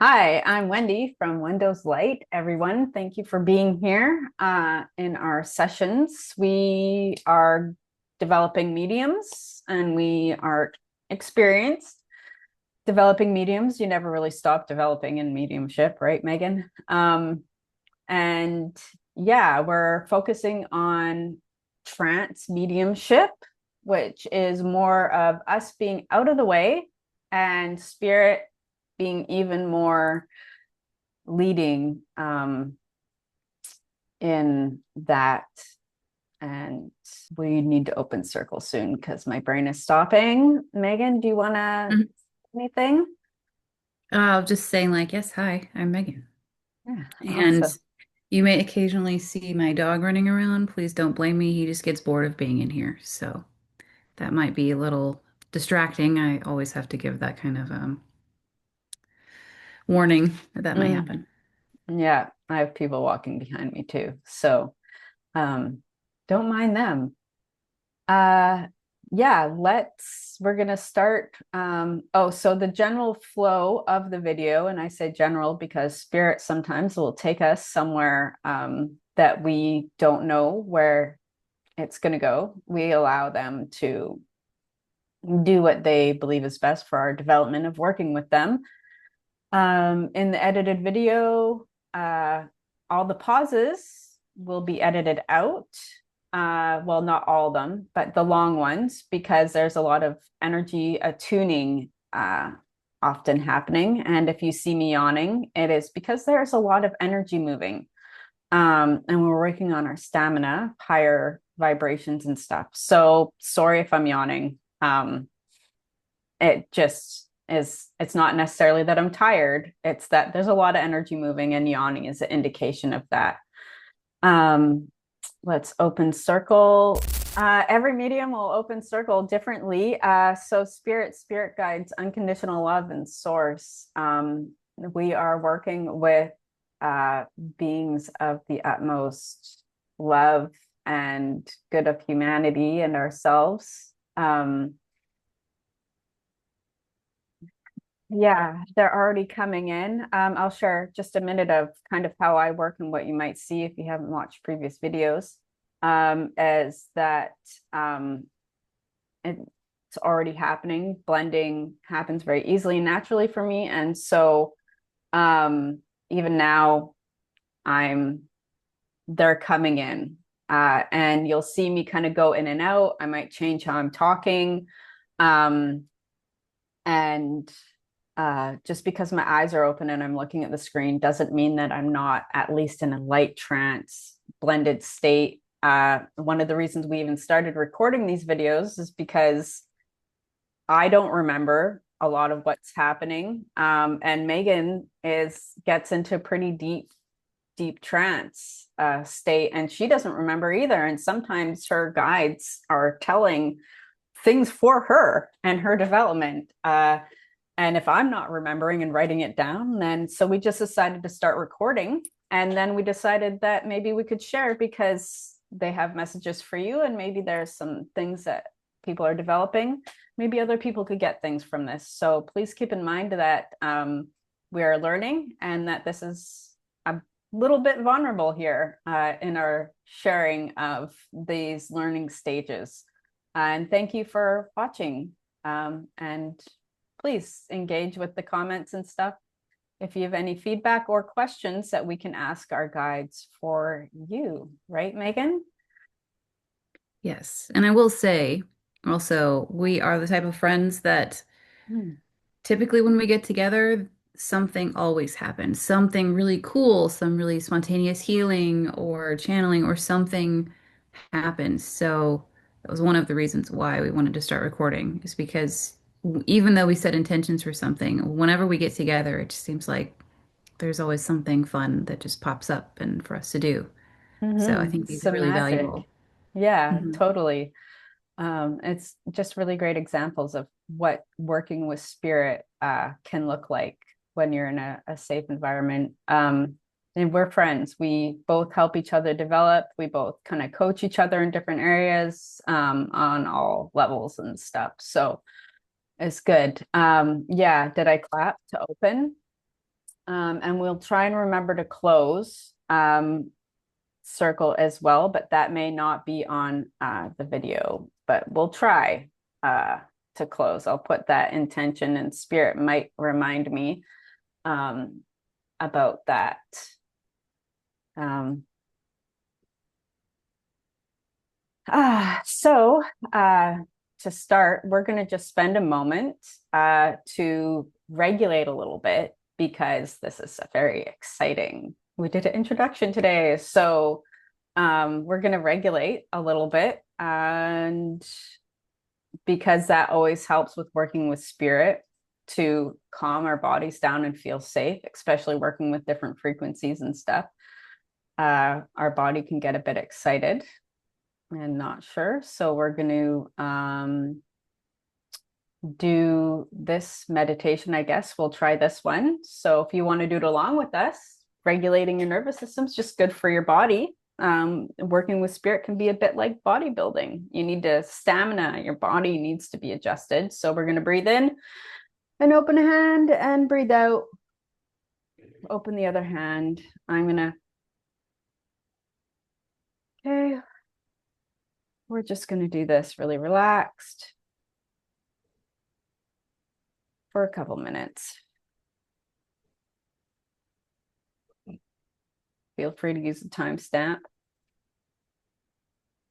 Hi, I'm Wendy from Windows Light. Everyone, thank you for being here in our sessions. We are developing mediums and we are experienced developing mediums. You never really stop developing in mediumship, right, Megan? And yeah, we're focusing on trance mediumship, which is more of us being out of the way and spirit being even more leading in that. And we need to open circle soon because my brain is stopping. Megan, do you want to Mhm. anything? Just saying like, yes, hi, I'm Megan. Yeah, And awesome. you may occasionally see my dog running around. Please don't blame me. He just gets bored of being in here. So that might be a little distracting. I always have to give that kind of warning that that might Mm, happen. yeah, I have people walking behind me too. So um, don't mind them. Uh, yeah, we're gonna start. So the general flow of the video, and I say general because spirit sometimes will take us somewhere that we don't know where it's gonna go. We allow them to do what they believe is best for our development of working with them. In the edited video, uh, all the pauses will be edited out. Well, not all of them, but the long ones, because there's a lot of energy attuning often happening. And if you see me yawning, it is because there's a lot of energy moving. And we're working on our stamina, higher vibrations and stuff. So sorry if I'm yawning. It just is, it's not necessarily that I'm tired, it's that there's a lot of energy moving, and yawning is an indication of that. um let's open circle. Every medium will open circle differently. So spirit guides, unconditional love, and source. We are working with uh beings of the utmost love and good of humanity and ourselves. Yeah, they're already coming in. I'll share just a minute of kind of how I work and what you might see if you haven't watched previous videos. Is that it's already happening. Blending happens very easily and naturally for me. And so um, even now, I'm they're coming in. And you'll see me kind of go in and out. I might change how I'm talking. Um, and just because my eyes are open and I'm looking at the screen doesn't mean that I'm not at least in a light trance blended state. One of the reasons we even started recording these videos is because I don't remember a lot of what's happening. And Megan is gets into pretty deep trance state, and she doesn't remember either. And sometimes her guides are telling things for her and her development. And if I'm not remembering and writing it down, then so we just decided to start recording. And then we decided that maybe we could share because they have messages for you. And maybe there's some things that people are developing. Maybe other people could get things from this. So please keep in mind that we are learning and that this is a little bit vulnerable here in our sharing of these learning stages. And thank you for watching. And please engage with the comments and stuff if you have any feedback or questions that we can ask our guides for you. Right, Megan? Yes. And I will say also, we are the type of friends that Hmm. typically when we get together, something always happens. Something really cool, some really spontaneous healing or channeling or something happens. So that was one of the reasons why we wanted to start recording, is because even though we set intentions for something, whenever we get together, it just seems like there's always something fun that just pops up and for us to do. So I think these are Some really magic. valuable. Yeah, Mhm. totally. It's just really great examples of what working with spirit can look like when you're in a safe environment. And we're friends. We both help each other develop. We both kind of coach each other in different areas on all levels and stuff. So it's good. Yeah, did I clap to open? And we'll try and remember to close circle as well, but that may not be on the video, but we'll try to close. I'll put that intention, and spirit might remind me about that. So to start, we're going to just spend a moment to regulate a little bit, because this is a very exciting. We did an introduction today, so we're going to regulate a little bit, and because that always helps with working with spirit to calm our bodies down and feel safe, especially working with different frequencies and stuff. Our body can get a bit excited and not sure. So we're going to do this meditation, I guess. We'll try this one. So if you want to do it along with us, regulating your nervous system is just good for your body. Working with spirit can be a bit like bodybuilding. You need to stamina, your body needs to be adjusted. So we're going to breathe in and open a hand, and breathe out, open the other hand. Okay, we're just going to do this really relaxed for a couple minutes. Feel free to use the timestamp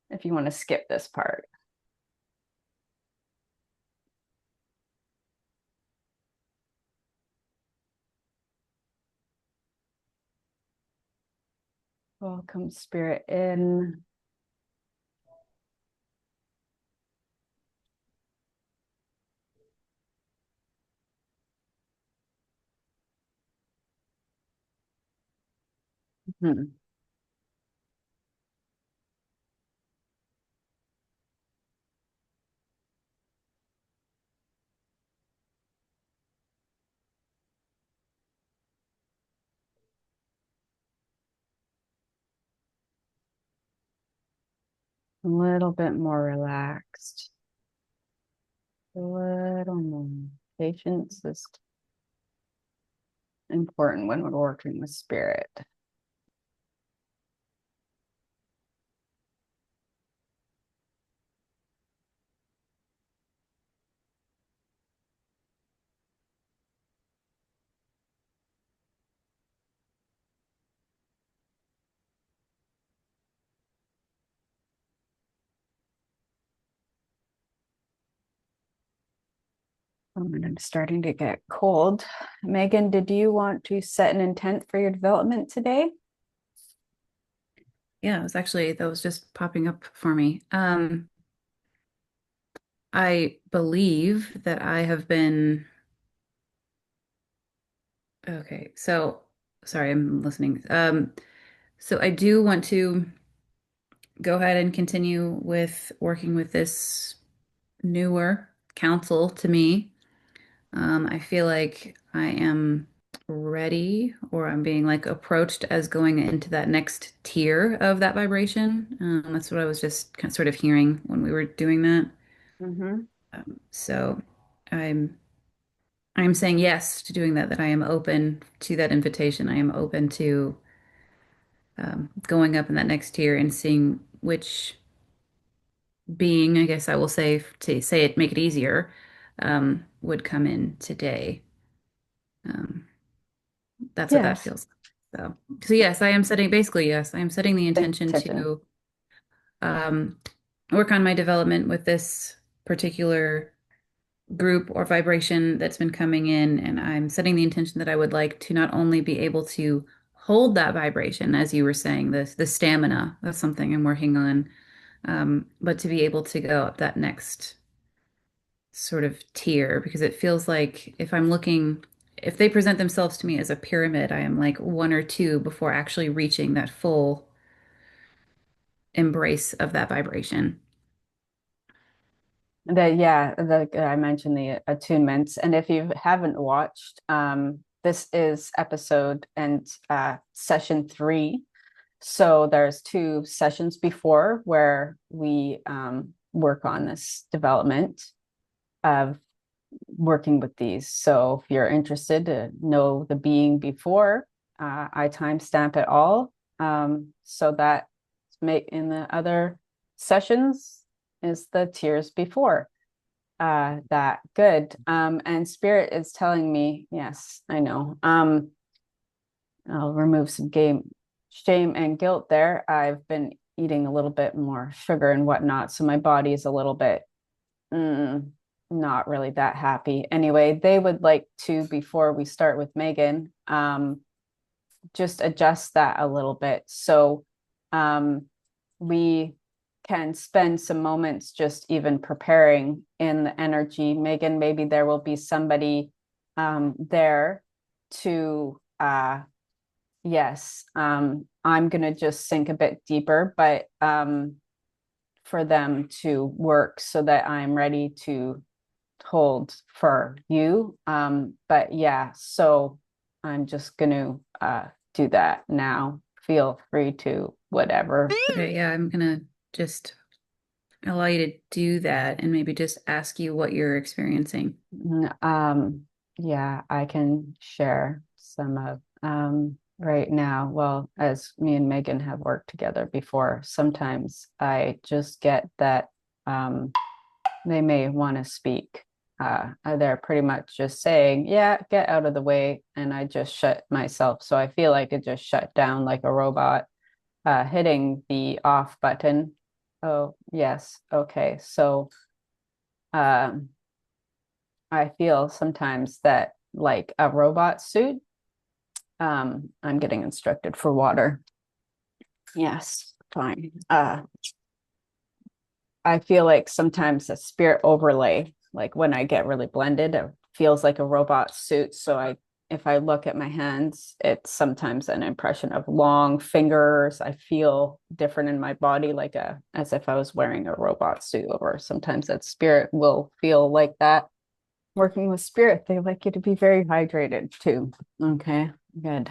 if you want to skip this part. Welcome spirit in. Hmm. A little bit more relaxed. A little more. Patience is important when we're working with spirit. And I'm starting to get cold. Megan, did you want to set an intent for your development today? Yeah, that was just popping up for me. I believe that I have been, okay, so sorry, I'm listening. So I do want to go ahead and continue with working with this newer counsel to me. I feel like I am ready, or I'm being like approached as going into that next tier of that vibration. That's what I was just kind of sort of hearing when we were doing that. Mm-hmm. So I'm I'm saying yes to doing that, that I am open to that invitation. I am open to going up in that next tier and seeing which being, I guess I will say, to say it, make it easier, would come in today. Um, that's what that Yes. feels like. So yes, I am setting, basically, yes, I am setting the intention Attention. to um, work on my development with this particular group or vibration that's been coming in. And I'm setting the intention that I would like to not only be able to hold that vibration, as you were saying, the stamina, that's something I'm working on, but to be able to go up that next sort of tier, because it feels like if they present themselves to me as a pyramid, I am like one or two before actually reaching that full embrace of that vibration. I mentioned the attunements, and if you haven't watched, this is episode and session 3. So there's 2 sessions before where we work on this development of working with these. So if you're interested to know the being before, I timestamp it all. So that make in the other sessions is the tears before. That good. And spirit is telling me, yes, I know. I'll remove some shame and guilt there. I've been eating a little bit more sugar and whatnot, so my body is a little bit not really that happy. Anyway, they would like to, before we start with Megan, just adjust that a little bit. So we can spend some moments just even preparing in the energy. Megan, maybe there will be somebody there to yes, I'm gonna just sink a bit deeper, but for them to work so that I'm ready to hold for you. But yeah, so I'm just gonna do that now. Feel free to whatever. Okay, yeah, I'm gonna just allow you to do that and maybe just ask you what you're experiencing. Yeah, I can share some of right now. Well, as me and Megan have worked together before, sometimes I just get that they may want to speak. They're pretty much just saying, yeah, get out of the way. And I just shut myself. So I feel like it just shut down like a robot, hitting the off button. Oh, yes. Okay. So um, I feel sometimes that like a robot suit, I'm getting instructed for water. Yes, fine. I feel like sometimes a spirit overlay, like when I get really blended, it feels like a robot suit. So if I look at my hands, it's sometimes an impression of long fingers. I feel different in my body, like as if I was wearing a robot suit, or sometimes that spirit will feel like that. Working with spirit, they like you to be very hydrated too. Okay, good.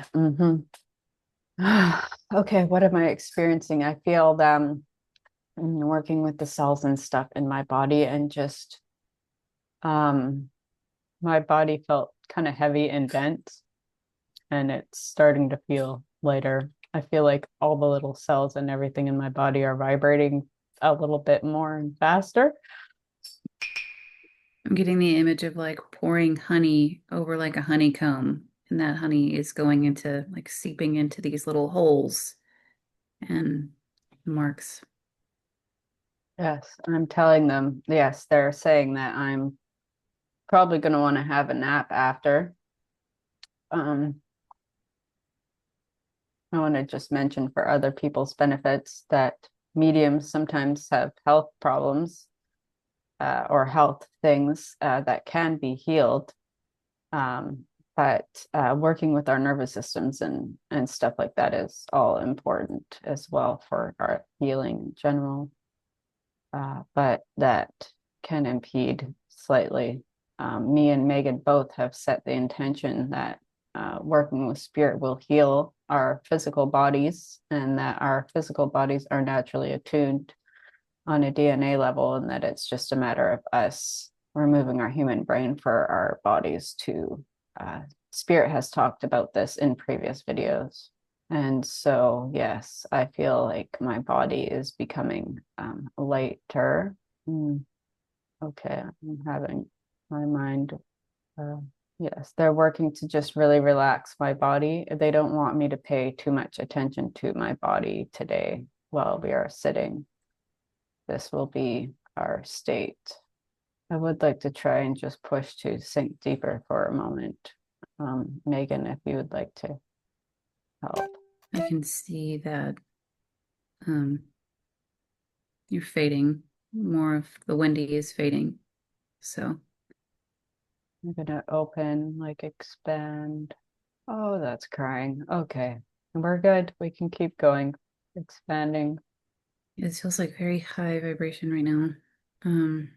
Okay, what am I experiencing? I feel them working with the cells and stuff in my body, and just um my body felt kind of heavy and dense, and it's starting to feel lighter. I feel like all the little cells and everything in my body are vibrating a little bit more and faster. I'm getting the image of like pouring honey over like a honeycomb, and that honey is going into like seeping into these little holes and marks. Yes, I'm telling them. Yes, they're saying that I'm probably going to want to have a nap after. um I want to just mention for other people's benefits that mediums sometimes have health problems, or health things that can be healed. Um, but working with our nervous systems and stuff like that is all important as well for our healing in general. But that can impede slightly. Me and Megan both have set the intention that working with spirit will heal our physical bodies, and that our physical bodies are naturally attuned on a DNA level, and that it's just a matter of us removing our human brain for our bodies to. Spirit has talked about this in previous videos. And so, yes, I feel like my body is becoming lighter. Mm, okay, I'm having my mind. Uh, yes, they're working to just really relax my body. They don't want me to pay too much attention to my body today while we are sitting. This will be our state. I would like to try and just push to sink deeper for a moment. Megan, if you would like to help. I can see that um, you're fading. More of the Wendy is fading. So I'm gonna open, like expand. Oh, that's crying. Okay. We're good. We can keep going. Expanding. it feels like very high vibration right now. Um,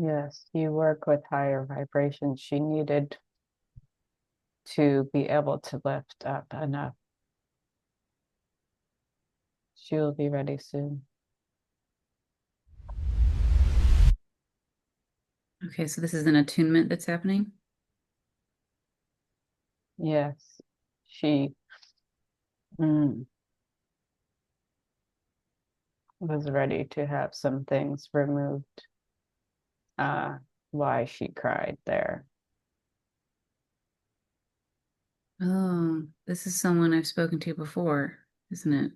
Yes, you work with higher vibrations. She needed to be able to lift up enough. She will be ready soon. Okay, so this is an attunement that's happening. Yes, she mm, was ready to have some things removed. Uh, why she cried there. Oh, this is someone I've spoken to before, isn't it?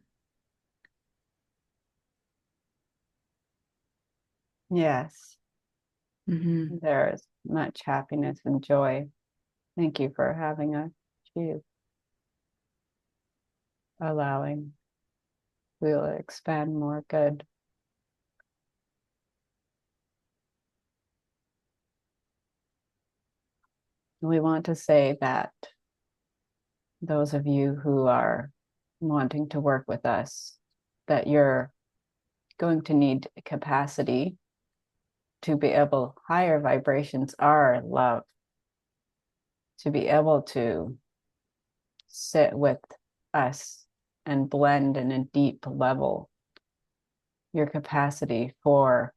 Yes, Mm-hmm. there is much happiness and joy. Thank you for having us. She is allowing. We'll expand more good. We want to say that those of you who are wanting to work with us, that you're going to need capacity to be able, higher vibrations are love, to be able to sit with us and blend in a deep level. Your capacity for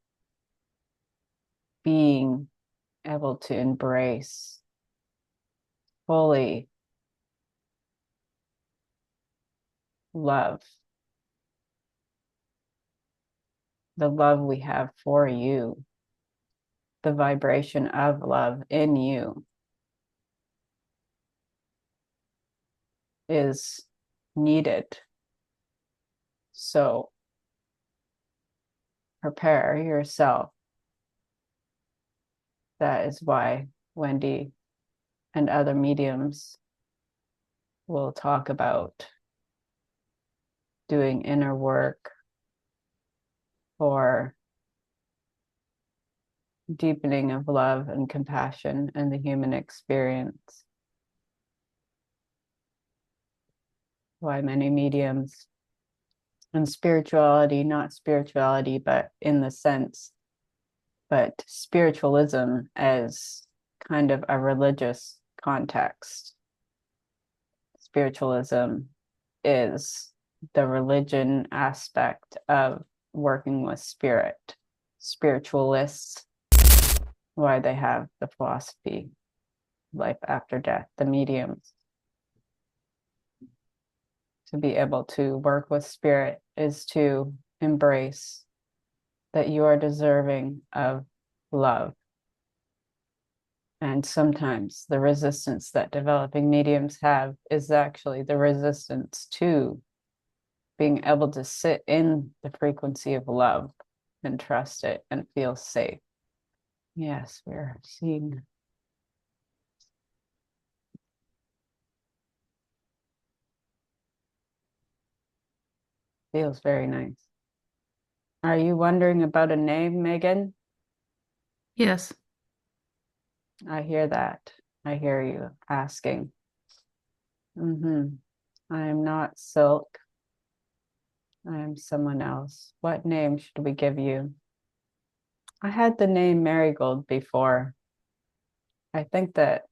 being able to embrace fully love, the love we have for you, the vibration of love in you is needed. So prepare yourself. That is why Wendy and other mediums will talk about doing inner work for deepening of love and compassion and the human experience. Why many mediums and spirituality, not spirituality, but in the sense, but spiritualism as kind of a religious context. Spiritualism is the religion aspect of working with spirit. Spiritualists, why they have the philosophy, life after death, the mediums. To be able to work with spirit is to embrace that you are deserving of love. And sometimes the resistance that developing mediums have is actually the resistance to being able to sit in the frequency of love and trust it and feel safe. Yes, we're seeing. Feels very nice. Are you wondering about a name, Megan? Yes. I hear that. I hear you asking. I am not Silk. I am someone else. What name should we give you? I had the name Merigold before. I think that,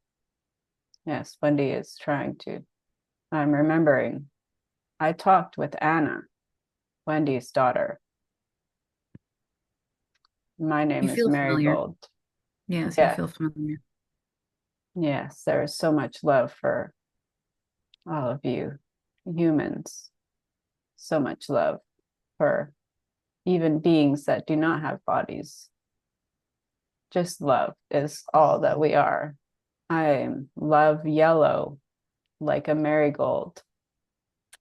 yes, Wendy is trying to. I'm remembering. I talked with Anna, Wendy's daughter. My You name is feel familiar. Merigold. Yes, I Yes, feel familiar. yes, there is so much love for all of you humans. So much love for even beings that do not have bodies. Just love is all that we are. I love yellow like a marigold.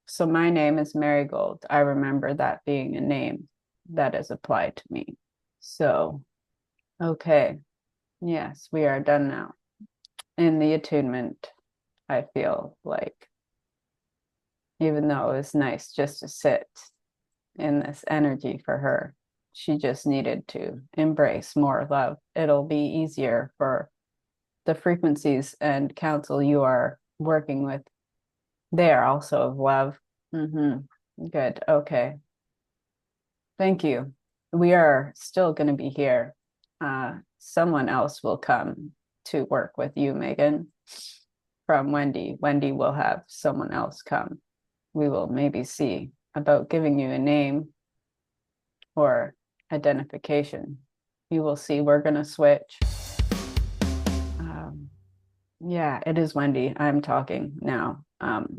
So my name is Merigold. I remember that being a name that is applied to me. So, okay. Yes, we are done now. In the attunement, I feel like, even though it was nice just to sit in this energy for her, she just needed to embrace more love. It'll be easier for the frequencies and counsel you are working with. They are also of love. Good. Okay. Thank you. We are still going to be here. Someone else will come to work with you, Megan, from Wendy. Wendy will have someone else come. We will maybe see about giving you a name or identification. You will see we're going to switch. Yeah, it is Wendy. I'm talking now.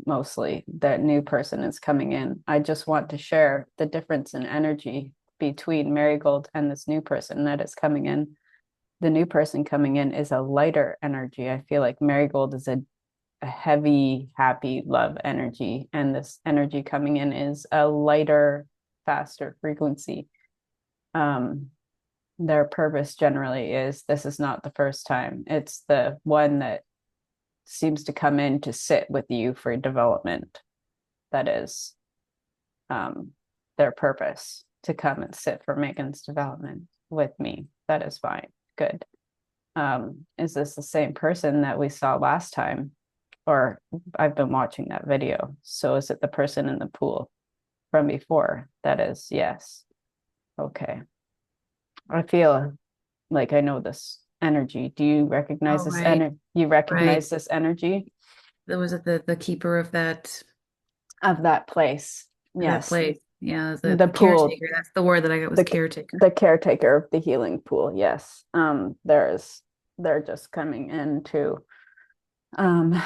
Mostly that new person is coming in. I just want to share the difference in energy between Merigold and this new person that is coming in. The new person coming in is a lighter energy. I feel like Merigold is a heavy, happy love energy, and this energy coming in is a lighter, faster frequency. Um, their purpose generally is this is not the first time. It's the one that seems to come in to sit with you for development. That is um, their purpose to come and sit for Megan's development with me. That is fine. Good. Is this the same person that we saw last time? Or I've been watching that video. So is it the person in the pool from before? That is, yes. Okay. I feel like I know this energy. Do you recognize Oh, this right, energy? You right. recognize this energy That was it the keeper of that place? of that Yes. place. Yeah, The the pool, caretaker. That's the word that I got was the caretaker. the caretaker of the healing pool. Yes. They're just coming in to um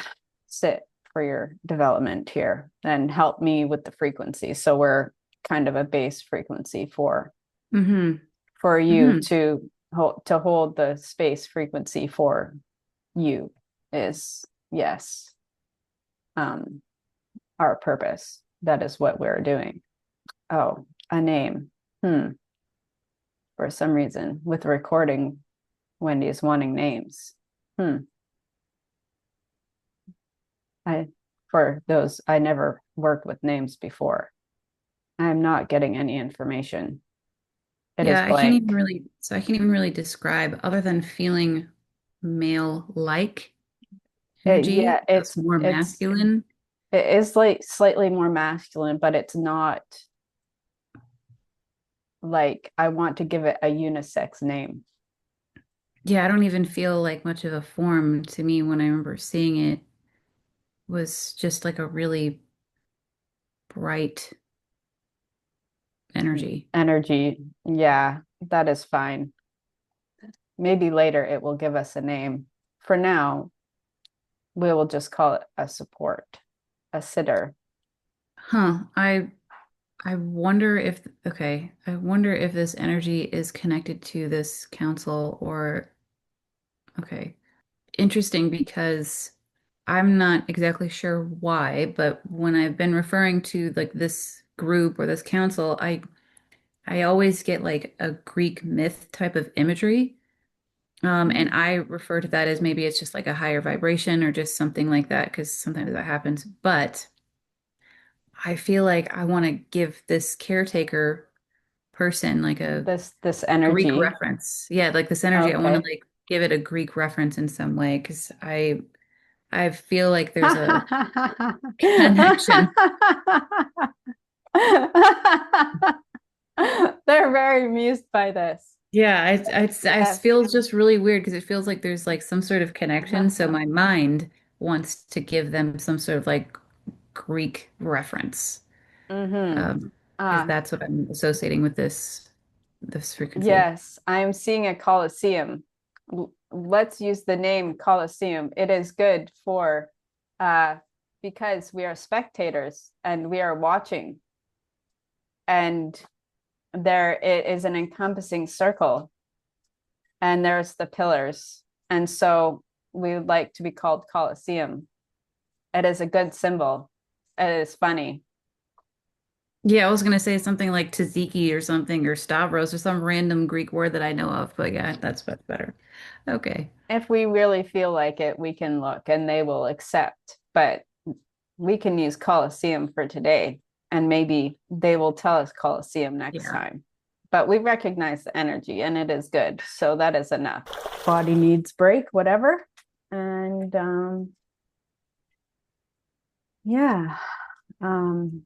sit for your development here and help me with the frequency. So we're kind of a base frequency Mm-hmm. for you Mm-hmm. to hold the space frequency for you is yes, um our purpose. That is what we're doing. Oh, a name. Hmm. For some reason, with recording, Wendy's wanting names. Hmm. I for those I never worked with names before. I'm not getting any information. It is Yeah, I can't even blank. really, so I can't even really describe other than feeling male-like Yeah, energy, that's more it's masculine. it is like slightly more masculine, but it's not like I want to give it a unisex name. Yeah, I don't even feel like much of a form to me when I remember seeing it was just like a really bright energy. Energy. Yeah, that is fine. Maybe later it will give us a name. For now, we will just call it a support, a sitter. Huh. I wonder if okay, I wonder if this energy is connected to this council or okay. Interesting because I'm not exactly sure why, but when I've been referring to like this group or this council, I always get like a Greek myth type of imagery. And I refer to that as maybe it's just like a higher vibration or just something like that, because sometimes that happens. But I feel like I want to give this caretaker person like a This Greek energy. reference. Yeah, like this energy, I want to Okay. like give it a Greek reference in some way because I feel like there's a connection. They're very amused by this. Yeah, I Yes. feels just really weird because it feels like there's like some sort of connection. So my mind wants to give them some sort of like Greek reference. Mm-hmm. Because Ah, that's what I'm associating with this frequency. yes, I'm seeing a Colosseum. Let's use the name Colosseum. It is good for uh because we are spectators and we are watching, and there it is an encompassing circle, and there's the pillars. And so we would like to be called Colosseum. It is a good symbol. It is funny. Yeah, I was gonna say something like tzatziki or something or stavros or some random Greek word that I know of, but yeah, that's much better. Okay. If we really feel like it, we can look and they will accept. But we can use Colosseum for today, and maybe they will tell us Colosseum next Yeah. time. But we recognize the energy and it is good. So that is enough. Body needs break, whatever. And yeah. Um,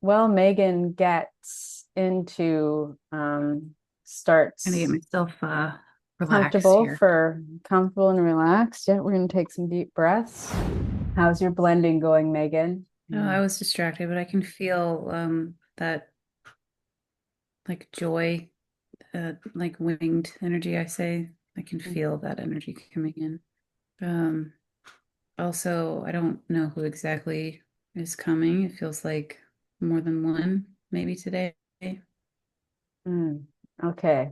well, Megan gets into Gonna get starts myself relaxed here. comfortable and relaxed. Yeah, we're gonna take some deep breaths. How's your blending going, Megan? Oh, Yeah. I was distracted, but I can feel that like joy, like winged energy, I say. I can feel that energy coming in. Um, Also, I don't know who exactly is coming. It feels like more than one, maybe today. Mm, okay.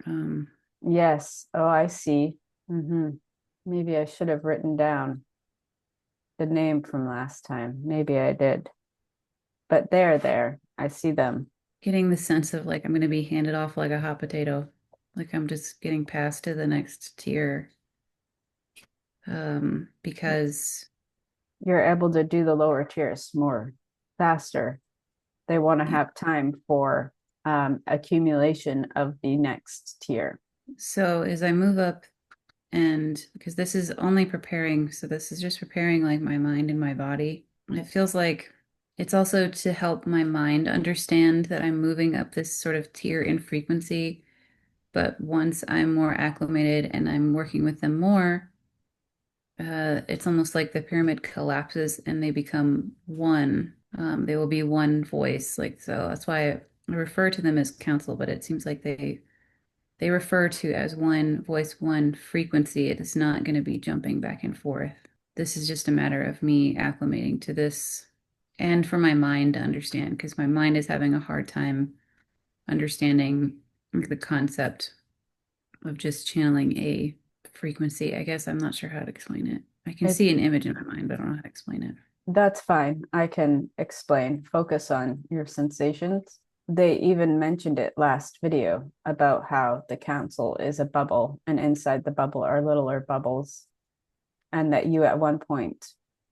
Um, Yes. Oh, I see. Maybe I should have written down the name from last time. Maybe I did. But they're there. I see them. Getting the sense of like I'm going to be handed off like a hot potato, like I'm just getting passed to the next tier. Because You're able to do the lower tiers more faster. They want to yeah, have time for accumulation of the next tier. so as I move up, and because this is only preparing, so this is just preparing like my mind and my body. It feels like it's also to help my mind understand that I'm moving up this sort of tier in frequency. But once I'm more acclimated and I'm working with them more, it's almost like the pyramid collapses and they become one. They will be one voice, like so. That's why I refer to them as council, but it seems like they refer to as one voice, one frequency. It is not going to be jumping back and forth. This is just a matter of me acclimating to this and for my mind to understand, because my mind is having a hard time understanding the concept of just channeling a frequency. I guess I'm not sure how to explain it. I can It, see an image in my mind, but I don't know how to explain it. that's fine. I can explain. Focus on your sensations. They even mentioned it last video about how the council is a bubble, and inside the bubble are littler bubbles, and that you at one point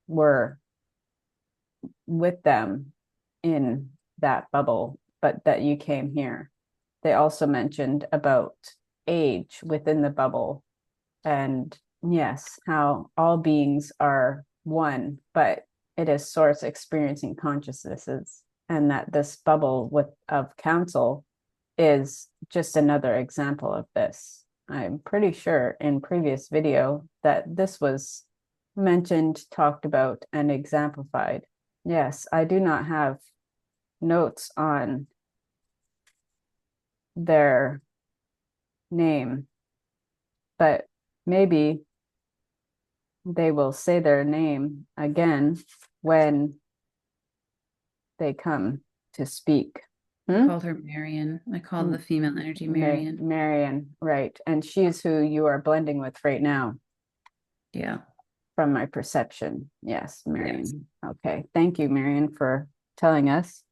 were with them in that bubble, but that you came here. They also mentioned about age within the bubble, and yes, how all beings are one, but it is source experiencing consciousnesses, and that this bubble with of council is just another example of this. I'm pretty sure in previous video that this was mentioned, talked about, and exemplified. Yes, I do not have notes on their name, but maybe they will say their name again when they come to speak. I Hmm? called her Marion. I called the female energy Marion. Marion, right. And she's who you are blending with right now, Yeah. from my perception. Yes, Yes. Marion. Okay. Thank you, Marion, for telling us.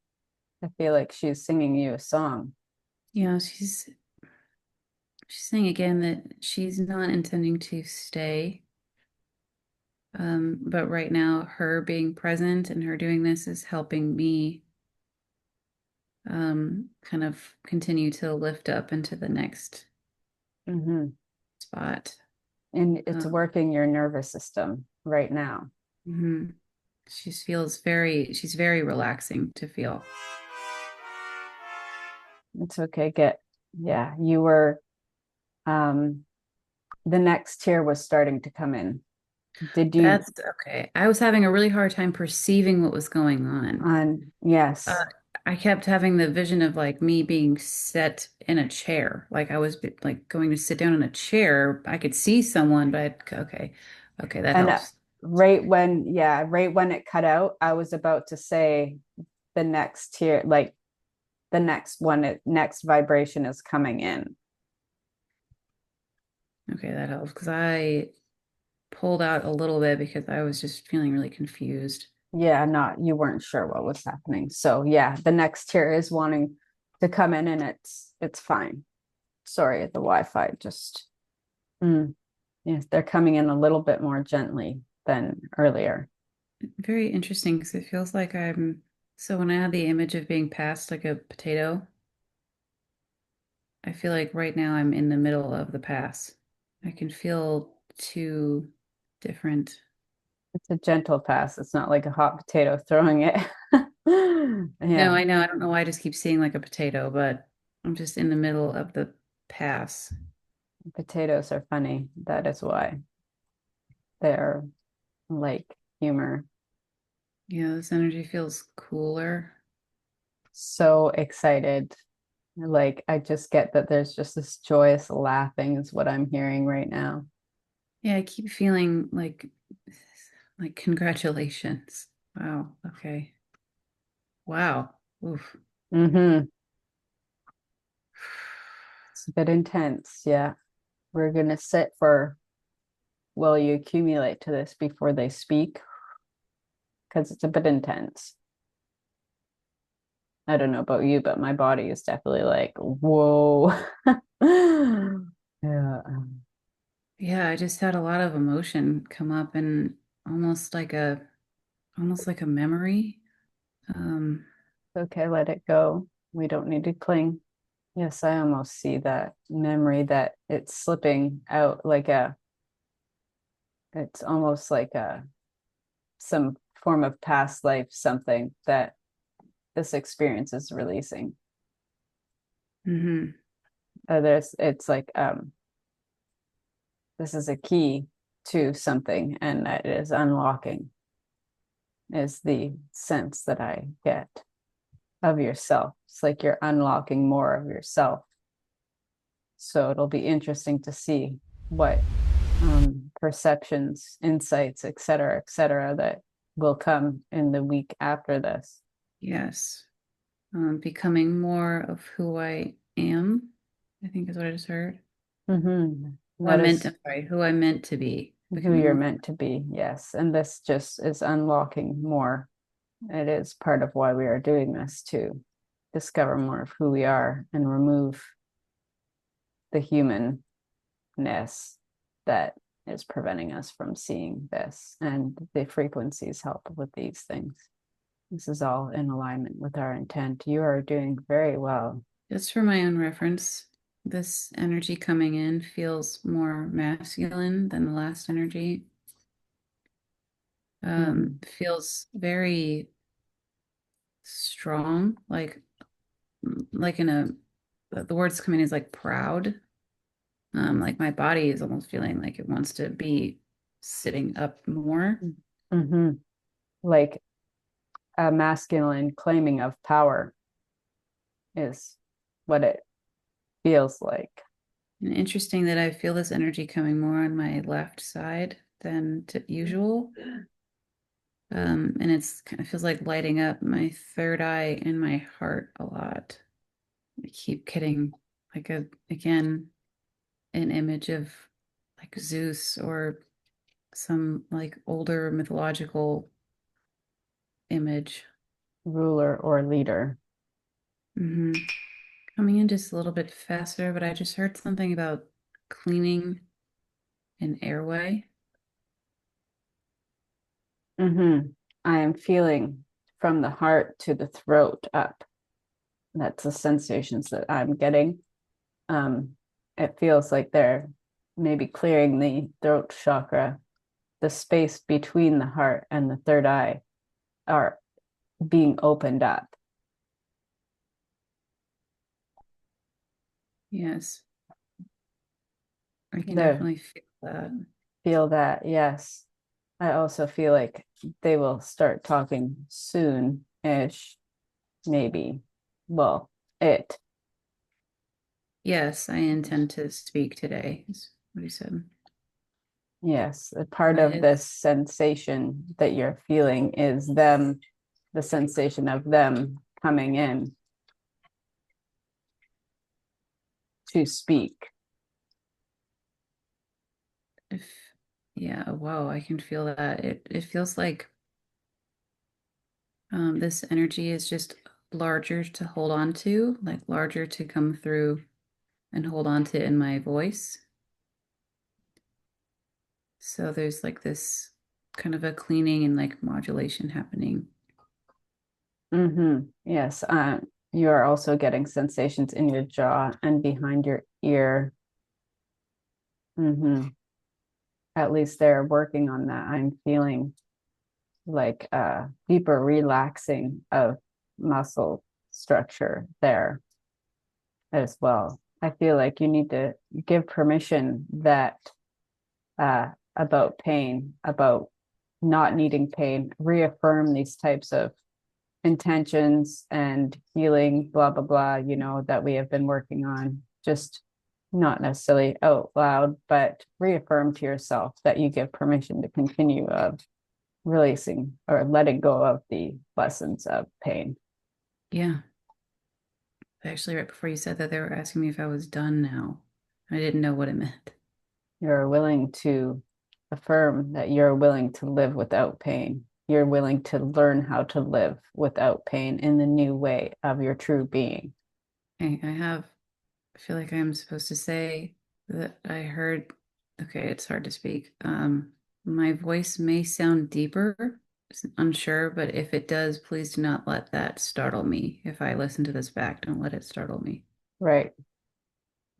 I feel like she's singing you a song. Yeah, she's saying again that she's not intending to stay. But right now, her being present and her doing this is helping me kind of continue to lift up into the next Hmm. spot. And it's Um, working your nervous system right now. mhm. She's very relaxing to feel. It's okay. Yeah, you were, um, the next tier was starting to come in. Did you, That's okay. I was having a really hard time perceiving what was going on. yes. Uh, I kept having the vision of like me being set in a chair, like I was like going to sit down in a chair. I could see someone, but okay, okay, that And helps. right when it cut out, I was about to say the next tier, like the next one, next vibration is coming in. Okay, that helps because I pulled out a little bit because I was just feeling really confused. Yeah, not, you weren't sure what was happening. So yeah, the next tier is wanting to come in, and it's fine. Sorry, the Wi-Fi just, mm, yes, they're coming in a little bit more gently than earlier. Very interesting because it feels like so when I had the image of being passed like a potato, I feel like right now I'm in the middle of the pass. I can feel two different. It's a gentle pass. It's not like a hot potato throwing it. No, Yeah, I know. I don't know why I just keep seeing like a potato, but I'm just in the middle of the pass. potatoes are funny. That is why they're like humor. Yeah, this energy feels cooler. So excited. Like I just get that there's just this joyous laughing is what I'm hearing right now. Yeah, I keep feeling like congratulations. Wow. Okay. Wow. Oof. Mm-hmm. It's a bit intense. Yeah. We're gonna sit for will you accumulate to this before they speak? Because it's a bit intense. I don't know about you, but my body is definitely like, whoa. Yeah. Yeah, I just had a lot of emotion come up and almost like a almost like a memory. Um, Okay, let it go. We don't need to cling. Yes, I almost see that memory that it's slipping out like it's almost like some form of past life, something that this experience is releasing. mhm. It's like, this is a key to something and that is unlocking, is the sense that I get of yourself. It's like you're unlocking more of yourself. So it'll be interesting to see what perceptions, insights, et cetera, that will come in the week after this. Yes. Becoming more of who I am, I think is what I just heard. Who I That meant, is I'm sorry, who I meant to be. who Becoming you're more. meant to be, yes. And this just is unlocking more. It is part of why we are doing this, to discover more of who we are and remove the humanness that is preventing us from seeing this. And the frequencies help with these things. This is all in alignment with our intent. You are doing very well. Just for my own reference, this energy coming in feels more masculine than the last energy. Mm-hmm. Feels very strong, like in a the words coming is like proud. Like my body is almost feeling like it wants to be sitting up more. Mm-hmm. Like a masculine claiming of power is what it feels like. And interesting that I feel this energy coming more on my left side than to usual. And it's kind of feels like lighting up my third eye and my heart a lot. I keep getting again an image of like Zeus or some like older mythological image. Ruler or leader. Hmm. Coming in just a little bit faster, but I just heard something about cleaning an airway. Mm-hmm. I am feeling from the heart to the throat up. That's the sensations that I'm getting. Um, it feels like they're maybe clearing the throat chakra, the space between the heart and the third eye are being opened up. Yes, I can There, definitely feel that. feel that, yes. I also feel like they will start talking soon-ish, maybe. Well, it. Yes, I intend to speak today, is what he said. Yes, a part But of this it's sensation that you're feeling is them, the sensation of them coming in to speak. if yeah, wow, I can feel that. It feels like this energy is just larger to hold on to, like larger to come through and hold on to in my voice. So there's like this kind of a cleaning and like modulation happening. Yes, you are also getting sensations in your jaw and behind your ear. hmm At least they're working on that. I'm feeling like a deeper relaxing of muscle structure there as well. I feel like you need to give permission that about pain, about not needing pain, reaffirm these types of intentions and healing, blah, blah, blah, that we have been working on. Just not necessarily out loud, but reaffirm to yourself that you give permission to continue of releasing or letting go of the lessons of pain. Yeah. Actually, right before you said that, they were asking me if I was done now. I didn't know what it meant. You're willing to affirm that you're willing to live without pain. You're willing to learn how to live without pain in the new way of your true being. I feel like I'm supposed to say that I heard, okay, it's hard to speak. My voice may sound deeper, unsure, but if it does, please do not let that startle me. If I listen to this back, don't let it startle me. Right.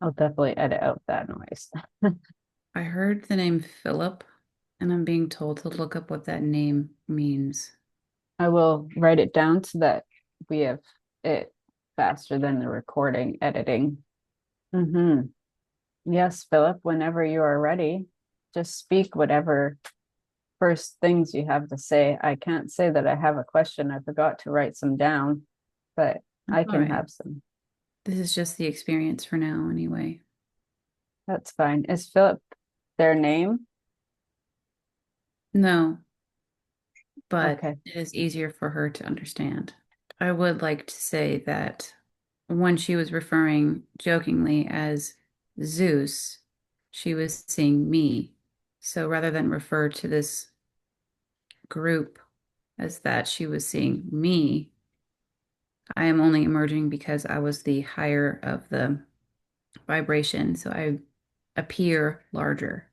I'll definitely edit out that noise. I heard the name Philip, and I'm being told to look up what that name means. I will write it down so that we have it faster than the recording editing. Mm-hmm. Yes, Philip, whenever you are ready, just speak whatever first things you have to say. I can't say that I have a question. I forgot to write some down, but I All can right. have some. This is just the experience for now, anyway. That's fine. Is Philip their name? No, but Okay. it is easier for her to understand. I would like to say that when she was referring jokingly as Zeus, she was seeing me. So rather than refer to this group as that she was seeing me, I am only emerging because I was the higher of the vibration. So I appear larger.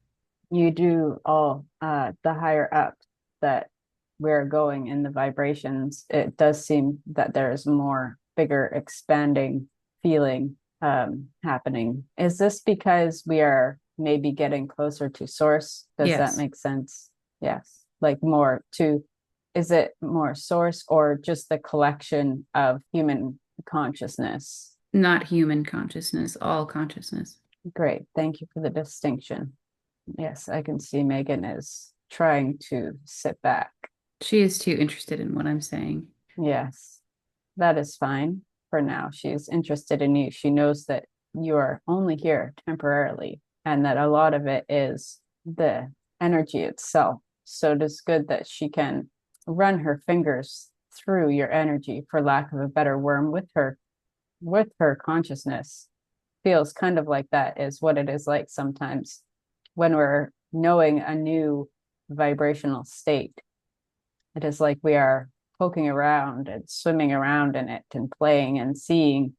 You do all the higher up that we're going in the vibrations, it does seem that there's more bigger expanding feeling happening. Is this because we are maybe getting closer to source? Does that Yes, make sense? Yes. Like more to, is it more source or just the collection of human consciousness? not human consciousness, all consciousness. Great. Thank you for the distinction. Yes, I can see Megan is trying to sit back. She is too interested in what I'm saying. Yes, that is fine for now. She's interested in you. She knows that you are only here temporarily and that a lot of it is the energy itself. So it is good that she can run her fingers through your energy, for lack of a better word, with her consciousness. Feels kind of like that is what it is like sometimes when we're knowing a new vibrational state. It is like we are poking around and swimming around in it and playing and seeing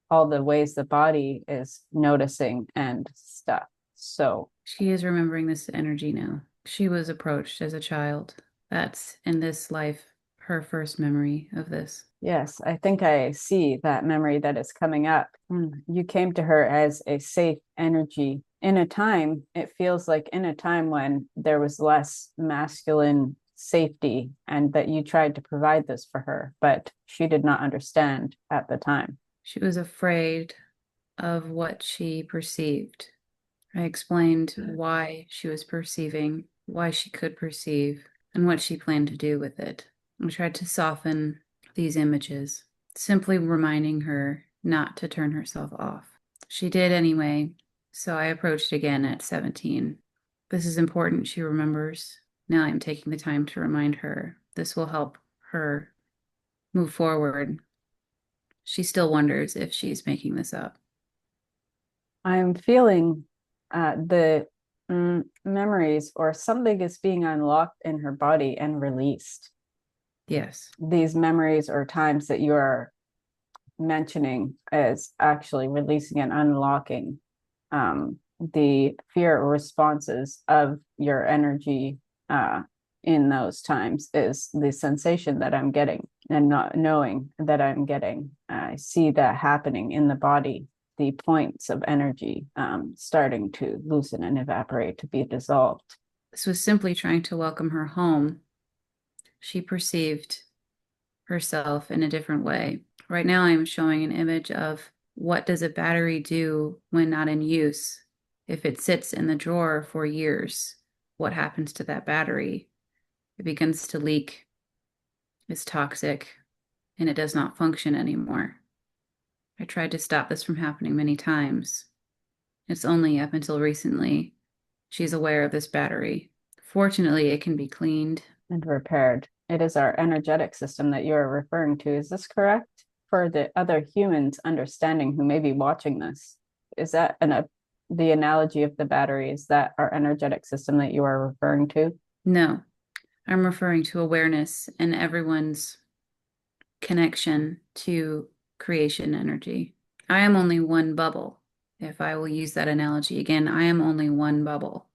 all the ways the body is noticing and stuff. So, She is remembering this energy now. She was approached as a child. That's in this life her first memory of this. yes, I think I see that memory that is coming up. You came to her as a safe energy in a time, it feels like in a time when there was less masculine safety and that you tried to provide this for her, but she did not understand at the time. She was afraid of what she perceived. I explained why she was perceiving, why she could perceive, and what she planned to do with it. I tried to soften these images, simply reminding her not to turn herself off. She did anyway, so I approached again at 17. This is important, she remembers. Now I'm taking the time to remind her. This will help her move forward. She still wonders if she's making this up. I'm feeling the memories or something is being unlocked in her body and released. Yes. These memories or times that you are mentioning is actually releasing and unlocking the fear responses of your energy in those times is the sensation that I'm getting and not knowing that I'm getting. I see that happening in the body, the points of energy starting to loosen and evaporate to be dissolved. This was simply trying to welcome her home. She perceived herself in a different way. Right now, I'm showing an image of what does a battery do when not in use? If it sits in the drawer for years, what happens to that battery? It begins to leak, it's toxic, and it does not function anymore. I tried to stop this from happening many times, It's only up until recently she's aware of this battery. Fortunately, it can be cleaned. And repaired. It is our energetic system that you're referring to. Is this correct? For the other humans understanding who may be watching this, is that the analogy of the battery? Is that our energetic system that you are referring to? No, I'm referring to awareness and everyone's connection to creation energy. I am only one bubble. If I will use that analogy again, I am only one bubble.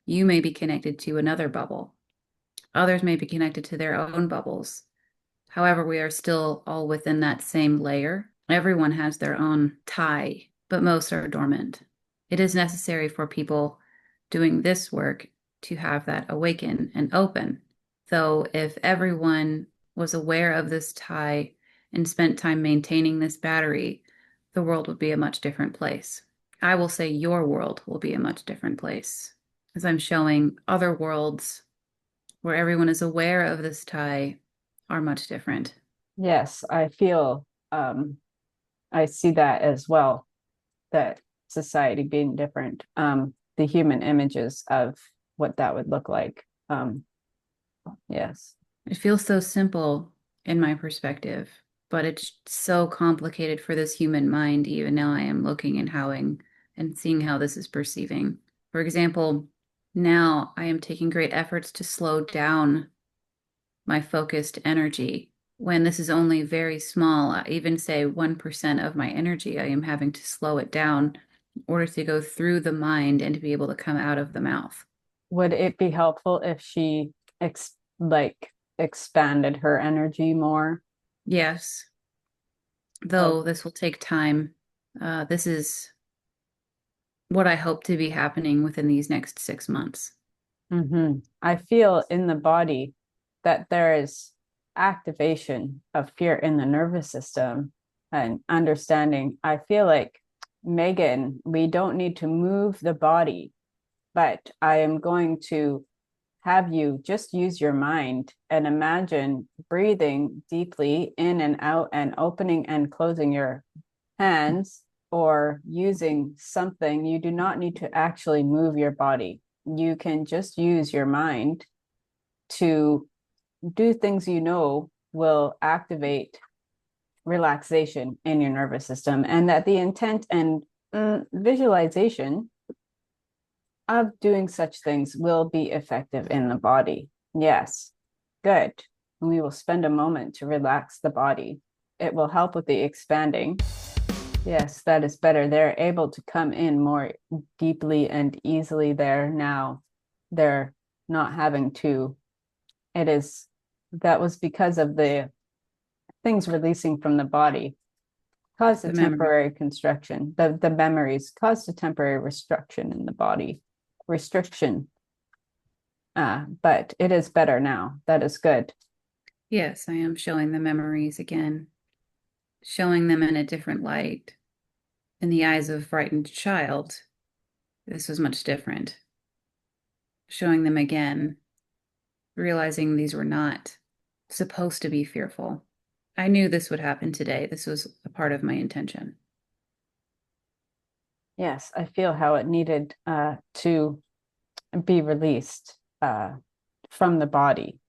You may be connected to another bubble. Others may be connected to their own bubbles. However, we are still all within that same layer. Everyone has their own tie, but most are dormant. It is necessary for people doing this work to have that awaken and open. Though, if everyone was aware of this tie and spent time maintaining this battery, the world would be a much different place. I will say your world will be a much different place, as I'm showing other worlds where everyone is aware of this tie are much different. Yes, I feel I see that as well, that society being different, the human images of what that would look like. Yes. It feels so simple in my perspective, but it's so complicated for this human mind. Even now, I am looking and howing and seeing how this is perceiving. For example, now I am taking great efforts to slow down my focused energy when this is only very small, even say 1% of my energy. I am having to slow it down in order to go through the mind and to be able to come out of the mouth. Would it be helpful if she expanded her energy more? Yes, Oh, though this will take time. This is what I hope to be happening within these next 6 months. I feel in the body that there is activation of fear in the nervous system and understanding. I feel like, Megan, we don't need to move the body, but I am going to have you just use your mind and imagine breathing deeply in and out and opening and closing your hands or using something. You do not need to actually move your body. You can just use your mind to do things you know will activate relaxation in your nervous system, and that the intent and visualization of doing such things will be effective in the body. Yes, good. We will spend a moment to relax the body. It will help with the expanding. Yes, that is better. They're able to come in more deeply and easily there now. They're not having to. It is, that was because of the things releasing from the body caused a The memory. temporary constriction. The memories caused a temporary restriction in the body. Restriction. But it is better now. That is good. Yes, I am showing the memories again, showing them in a different light. In the eyes of a frightened child, this was much different. Showing them again, realizing these were not supposed to be fearful. I knew this would happen today. This was a part of my intention. Yes, I feel how it needed to be released from the body,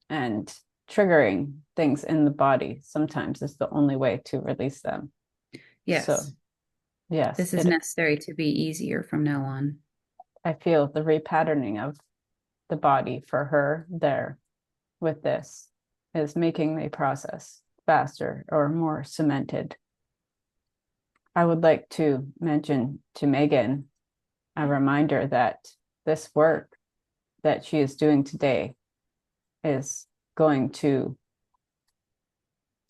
and triggering things in the body sometimes is the only way to release them. So, Yes, yes, this is necessary to be easier from now on. I feel the repatterning of the body for her there with this is making the process faster or more cemented. I would like to mention to Megan a reminder that this work that she is doing today is going to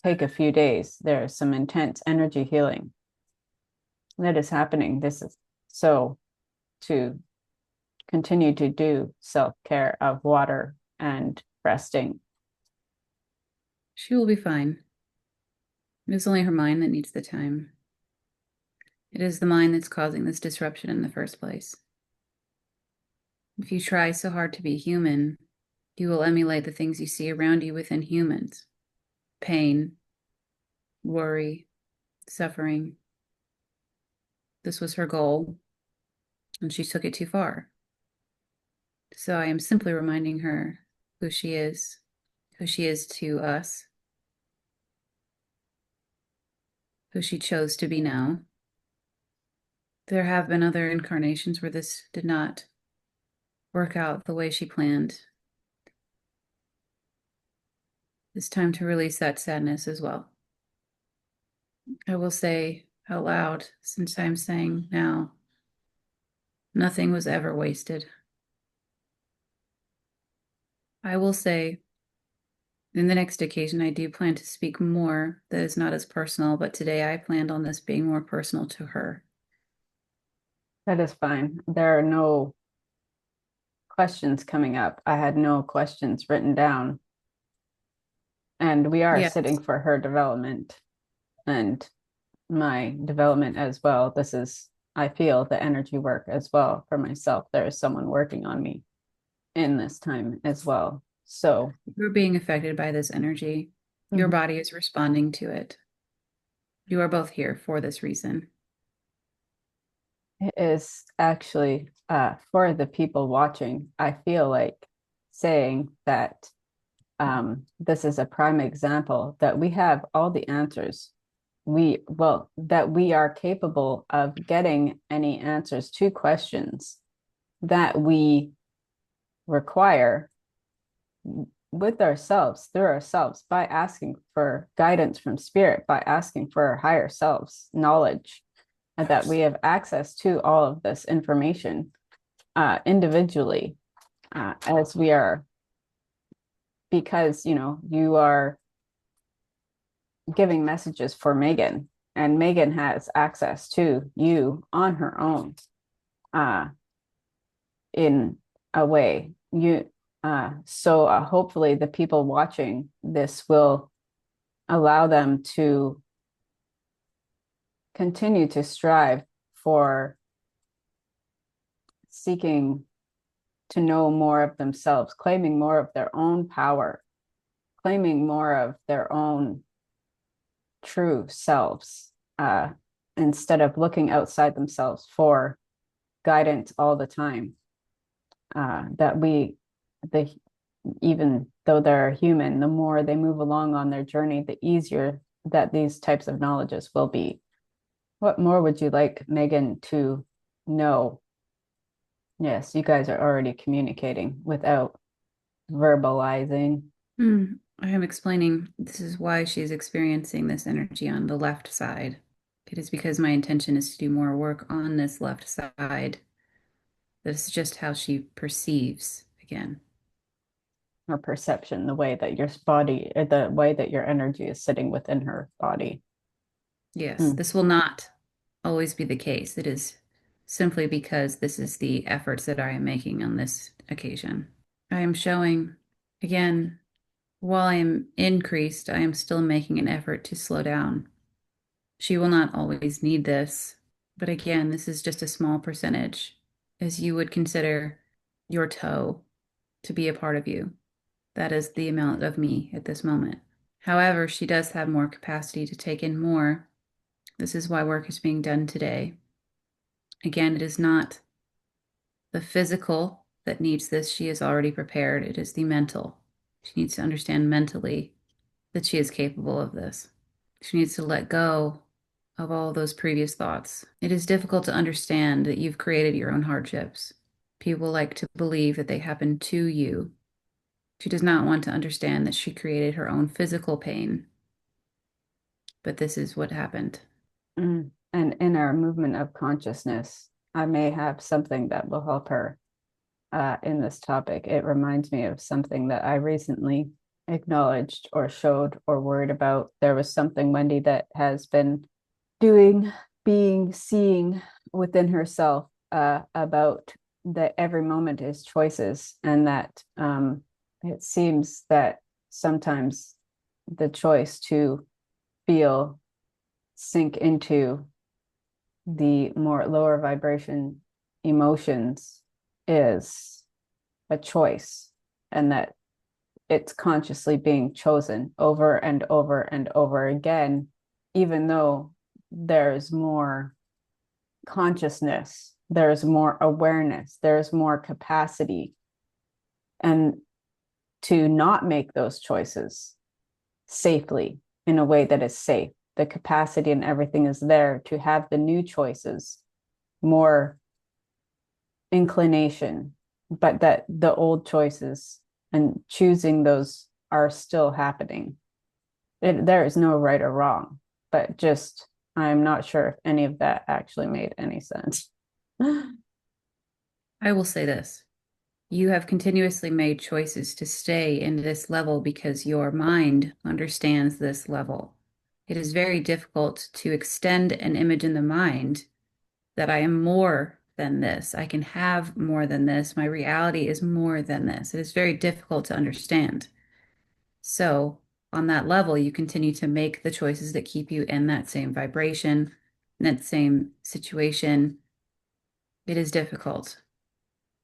take a few days. There is some intense energy healing that is happening. This is so to continue to do self-care of water and resting. She will be fine. It is only her mind that needs the time. It is the mind that's causing this disruption in the first place. If you try so hard to be human, you will emulate the things you see around you within humans: pain, worry, suffering. This was her goal, and she took it too far. So I am simply reminding her who she is to us, who she chose to be now. There have been other incarnations where this did not work out the way she planned. It's time to release that sadness as well. I will say out loud, since I'm saying now, nothing was ever wasted. I will say in the next occasion, I do plan to speak more that is not as personal, but today I planned on this being more personal to her. That is fine. There are no questions coming up. I had no questions written down. And we are Yes, sitting for her development and my development as well. This is, I feel the energy work as well for myself. There is someone working on me in this time as well. So, you're being affected by this energy. Your mhm, body is responding to it. You are both here for this reason. it is actually for the people watching, I feel like saying that this is a prime example that we have all the answers. That we are capable of getting any answers to questions that we require with ourselves, through ourselves, by asking for guidance from spirit, by asking for our higher selves knowledge, and that we have access to all of this information individually as we are, because, you are giving messages for Megan, and Megan has access to you on her own uh, in a way. So hopefully the people watching this will allow them to continue to strive for seeking to know more of themselves, claiming more of their own power, claiming more of their own true selves, instead of looking outside themselves for guidance all the time. That the even though they're human, the more they move along on their journey, the easier that these types of knowledges will be. What more would you like Megan to know? Yes, you guys are already communicating without verbalizing. I am explaining this is why she's experiencing this energy on the left side. It is because my intention is to do more work on this left side. This is just how she perceives again. Her perception, the way that your body, or the way that your energy is sitting within her body. Yes, Mm. this will not always be the case. It is simply because this is the efforts that I am making on this occasion. I am showing, again, while I am increased, I am still making an effort to slow down. She will not always need this, but again, this is just a small percentage, as you would consider your toe to be a part of you. That is the amount of me at this moment. However, she does have more capacity to take in more. This is why work is being done today. Again, it is not the physical that needs this. She is already prepared. It is the mental. She needs to understand mentally that she is capable of this. She needs to let go of all those previous thoughts. It is difficult to understand that you've created your own hardships. People like to believe that they happen to you. She does not want to understand that she created her own physical pain. But this is what happened. Mm. And in our movement of consciousness, I may have something that will help her in this topic. It reminds me of something that I recently acknowledged or showed or worried about. There was something Wendy that has been doing, being, seeing within herself about that every moment is choices, and that it seems that sometimes the choice to feel, sink into the more lower vibration emotions is a choice, and that it's consciously being chosen over and over and over again, even though there's more consciousness, there's more awareness, there's more capacity, and to not make those choices safely in a way that is safe. The capacity and everything is there to have the new choices, more inclination, but that the old choices and choosing those are still happening. There is no right or wrong, but just I'm not sure if any of that actually made any sense. I will say this. You have continuously made choices to stay in this level because your mind understands this level. It is very difficult to extend an image in the mind that I am more than this. I can have more than this. My reality is more than this. It is very difficult to understand. So, on that level, you continue to make the choices that keep you in that same vibration, in that same situation. It is difficult.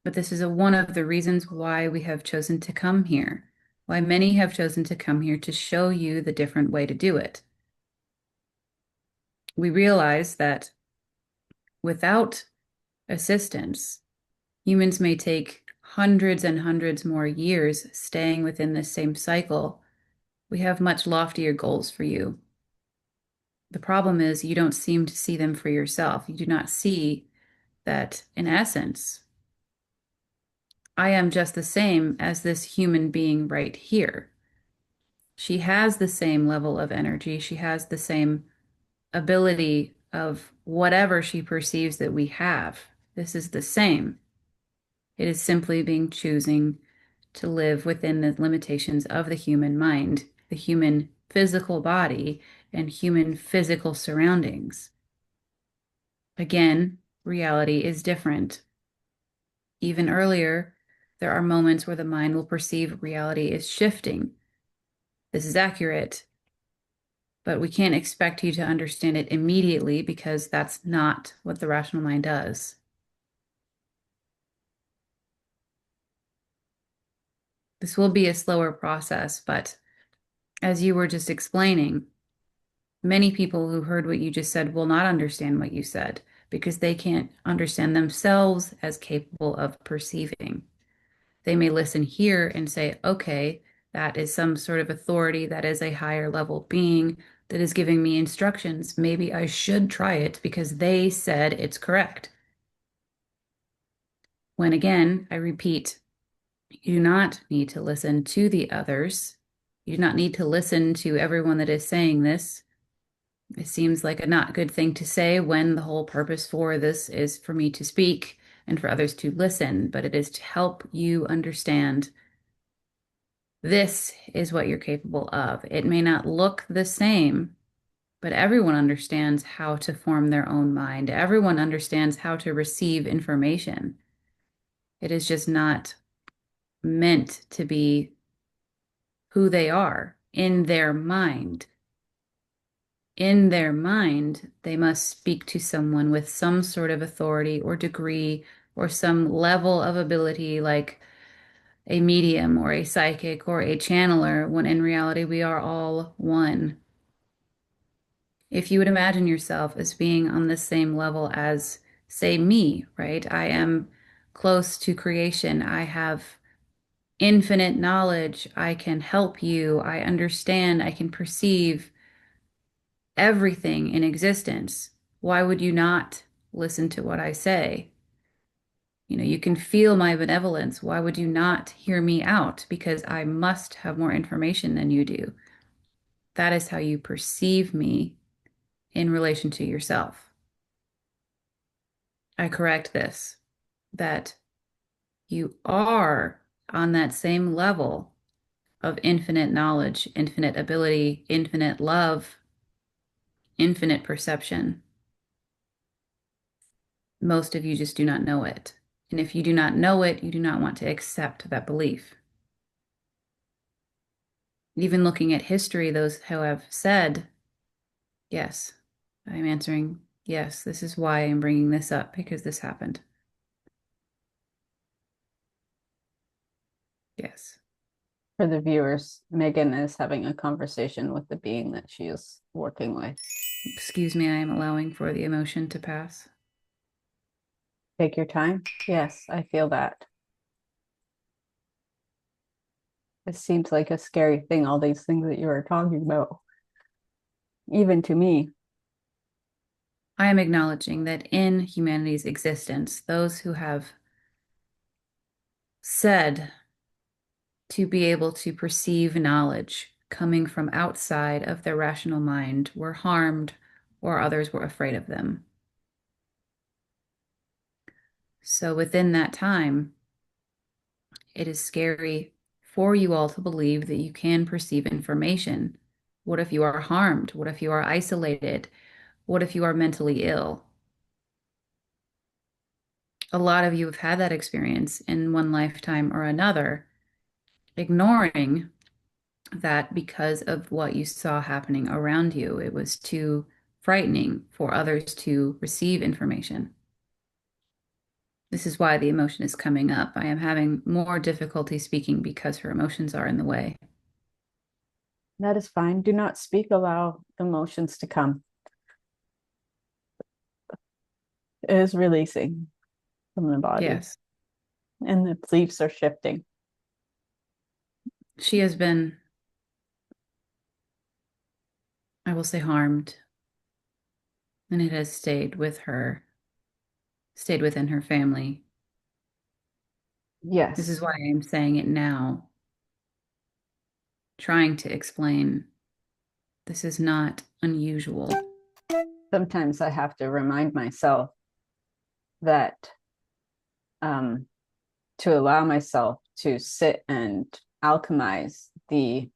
But this is one of the reasons why we have chosen to come here, why many have chosen to come here to show you the different way to do it. We realize that without assistance, humans may take hundreds and hundreds more years staying within this same cycle. We have much loftier goals for you. The problem is you don't seem to see them for yourself. You do not see that, in essence, I am just the same as this human being right here. She has the same level of energy. She has the same ability of whatever she perceives that we have. This is the same. It is simply being choosing to live within the limitations of the human mind, the human physical body, and human physical surroundings. Again, reality is different. Even earlier, there are moments where the mind will perceive reality is shifting. This is accurate, but we can't expect you to understand it immediately because that's not what the rational mind does. This will be a slower process, but as you were just explaining, many people who heard what you just said will not understand what you said because they can't understand themselves as capable of perceiving. They may listen here and say, okay, that is some sort of authority, that is a higher level being that is giving me instructions. Maybe I should try it because they said it's correct. When again, I repeat, you do not need to listen to the others. You do not need to listen to everyone that is saying this. It seems like a not good thing to say when the whole purpose for this is for me to speak and for others to listen, but it is to help you understand this is what you're capable of. It may not look the same, but everyone understands how to form their own mind. Everyone understands how to receive information. It is just not meant to be who they are in their mind. In their mind, they must speak to someone with some sort of authority or degree or some level of ability, like a medium or a psychic or a channeler, when in reality, we are all one. If you would imagine yourself as being on the same level as, say, me, right? I am close to creation. I have infinite knowledge. I can help you. I understand. I can perceive everything in existence. Why would you not listen to what I say? You can feel my benevolence. Why would you not hear me out? Because I must have more information than you do. That is how you perceive me in relation to yourself. I correct this, that you are on that same level of infinite knowledge, infinite ability, infinite love, infinite perception. Most of you just do not know it. And if you do not know it, you do not want to accept that belief. Even looking at history, those who have said, yes, I'm answering, yes, this is why I'm bringing this up, because this happened. Yes. For the viewers, Megan is having a conversation with the being that she is working with. Excuse me, I am allowing for the emotion to pass. Take your time. Yes, I feel that. It seems like a scary thing, all these things that you were talking about, even to me. I am acknowledging that in humanity's existence, those who have said to be able to perceive knowledge coming from outside of their rational mind were harmed or others were afraid of them. So within that time, it is scary for you all to believe that you can perceive information. What if you are harmed? What if you are isolated? What if you are mentally ill? A lot of you have had that experience in one lifetime or another, ignoring that because of what you saw happening around you. It was too frightening for others to receive information. This is why the emotion is coming up. I am having more difficulty speaking because her emotions are in the way. That is fine. Do not speak, allow emotions to come. It is releasing from the body, Yes, and the beliefs are shifting. she has been, I will say, harmed, and it has stayed with her, stayed within her family. This is Yes. why I am saying it now, trying to explain this is not unusual. Sometimes I have to remind myself that um, to allow myself to sit and alchemize the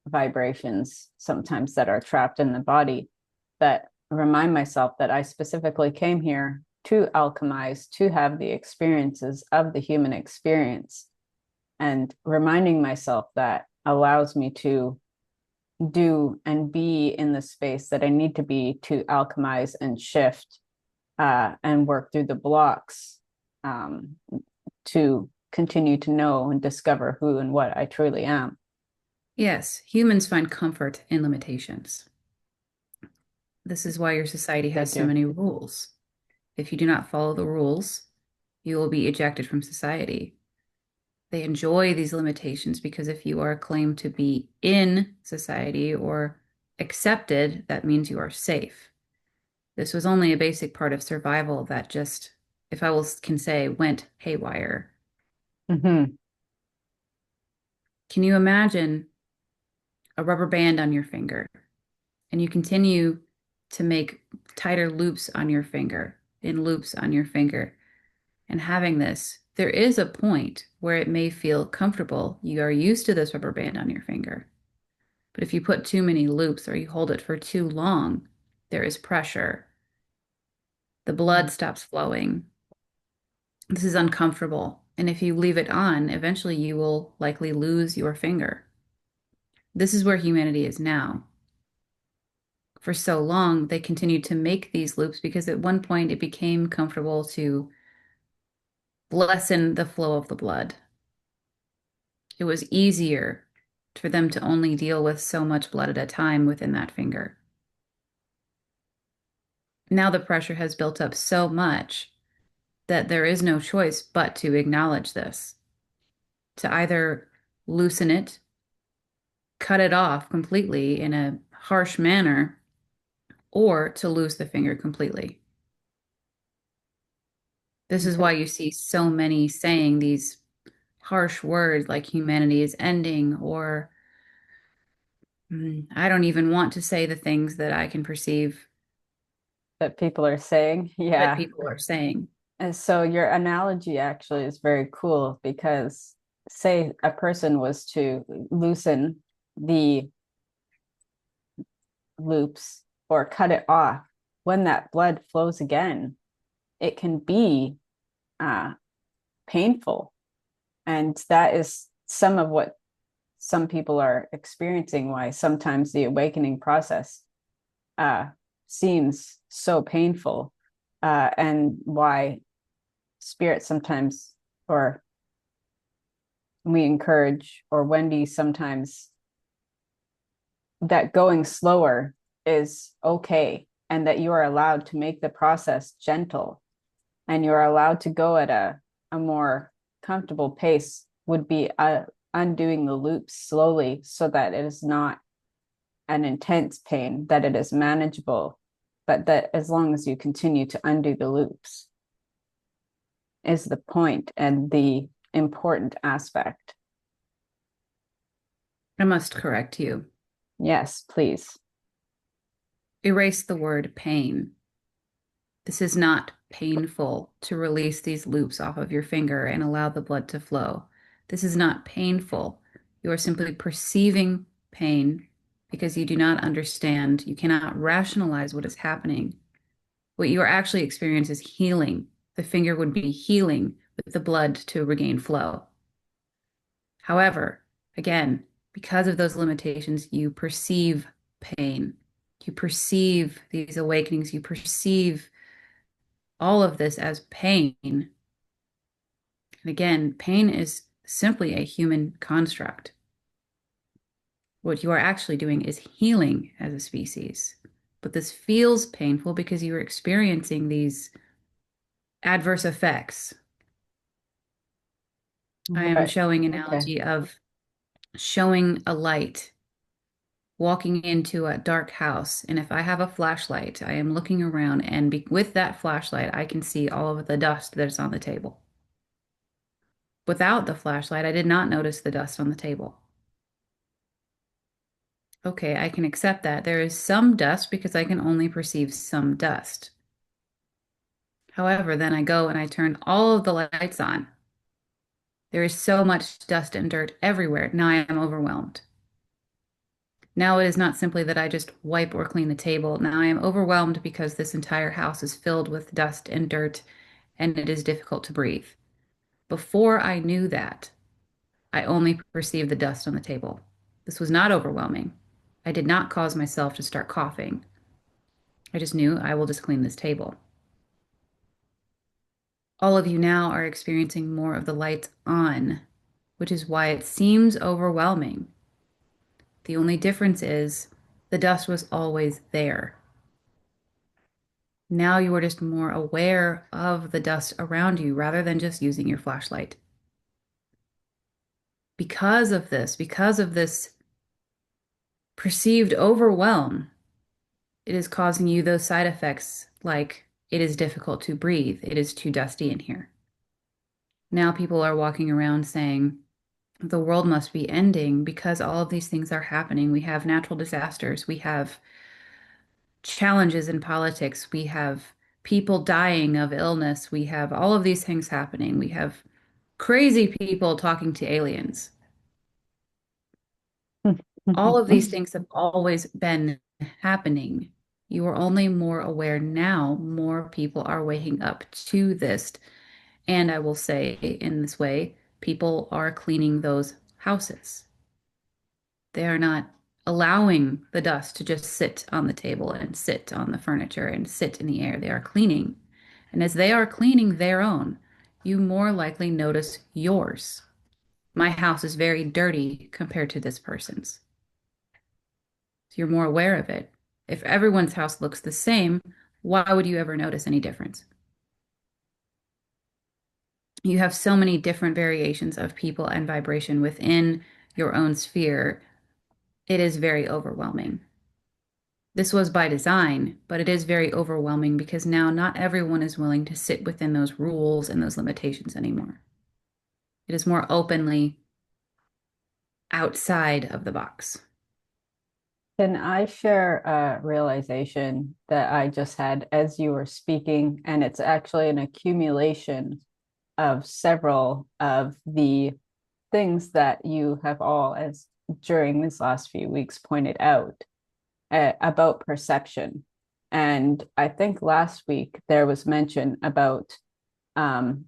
vibrations sometimes that are trapped in the body, that remind myself that I specifically came here to alchemize, to have the experiences of the human experience. And reminding myself that allows me to do and be in the space that I need to be to alchemize and shift and work through the blocks um, to continue to know and discover who and what I truly am. Yes, humans find comfort in limitations. This is why your society They has so do. many rules. If you do not follow the rules, you will be ejected from society. They enjoy these limitations because if you are claimed to be in society or accepted, that means you are safe. This was only a basic part of survival that just, if I will can say, went haywire. Mm-hmm. Can you imagine a rubber band on your finger and you continue to make tighter loops on your finger, in loops on your finger, and having this, there is a point where it may feel comfortable. You are used to this rubber band on your finger. But if you put too many loops or you hold it for too long, there is pressure. The blood stops flowing. This is uncomfortable. And if you leave it on, eventually you will likely lose your finger. This is where humanity is now. For so long, they continued to make these loops because at one point it became comfortable to lessen the flow of the blood. It was easier for them to only deal with so much blood at a time within that finger. Now the pressure has built up so much that there is no choice but to acknowledge this, to either loosen it, cut it off completely in a harsh manner, or to lose the finger completely. This is why you see so many saying these harsh words like humanity is ending, or I don't even want to say the things that I can perceive That people are saying. that Yeah. people are saying. And so your analogy actually is very cool because, say, a person was to loosen the loops or cut it off, when that blood flows again, it can be uh, painful. And that is some of what some people are experiencing, why sometimes the awakening process uh, seems so painful, and why spirit sometimes, or we encourage, or Wendy sometimes, that going slower is okay and that you are allowed to make the process gentle. and you're allowed to go at a more comfortable pace, would be undoing the loops slowly so that it is not an intense pain, that it is manageable, but that as long as you continue to undo the loops is the point and the important aspect. I must correct you. Yes, please. Erase the word pain. This is not painful to release these loops off of your finger and allow the blood to flow. This is not painful. You are simply perceiving pain because you do not understand. You cannot rationalize what is happening. What you are actually experiencing is healing. The finger would be healing with the blood to regain flow. However, again, because of those limitations, you perceive pain. You perceive these awakenings. You perceive all of this as pain. And again, pain is simply a human construct. What you are actually doing is healing as a species. But this feels painful because you are experiencing these adverse effects. I am Right. showing Okay. analogy of showing a light, walking into a dark house. And if I have a flashlight, I am looking around, and with that flashlight, I can see all of the dust that's on the table. Without the flashlight, I did not notice the dust on the table. Okay, I can accept that. There is some dust because I can only perceive some dust. However, then I go and I turn all of the lights on. There is so much dust and dirt everywhere. Now I am overwhelmed. Now it is not simply that I just wipe or clean the table. Now I am overwhelmed because this entire house is filled with dust and dirt and it is difficult to breathe. Before I knew that, I only perceived the dust on the table. This was not overwhelming. I did not cause myself to start coughing. I just knew I will just clean this table. All of you now are experiencing more of the lights on, which is why it seems overwhelming. The only difference is the dust was always there. Now you are just more aware of the dust around you rather than just using your flashlight. Because of this perceived overwhelm, it is causing you those side effects like it is difficult to breathe, it is too dusty in here. Now people are walking around saying, the world must be ending because all of these things are happening. We have natural disasters. We have challenges in politics. We have people dying of illness. We have all of these things happening. We have crazy people talking to aliens. All of these things have always been happening. You are only more aware now. More people are waking up to this. And I will say in this way, people are cleaning those houses. They are not allowing the dust to just sit on the table and sit on the furniture and sit in the air. They are cleaning. And as they are cleaning their own, you more likely notice yours. My house is very dirty compared to this person's. So you're more aware of it. If everyone's house looks the same, why would you ever notice any difference? You have so many different variations of people and vibration within your own sphere. It is very overwhelming. This was by design, but it is very overwhelming because now not everyone is willing to sit within those rules and those limitations anymore. It is more openly outside of the box. Can I share a realization that I just had as you were speaking? And it's actually an accumulation of several of the things that you have all, as during these last few weeks, pointed out about perception. And I think last week there was mention about um,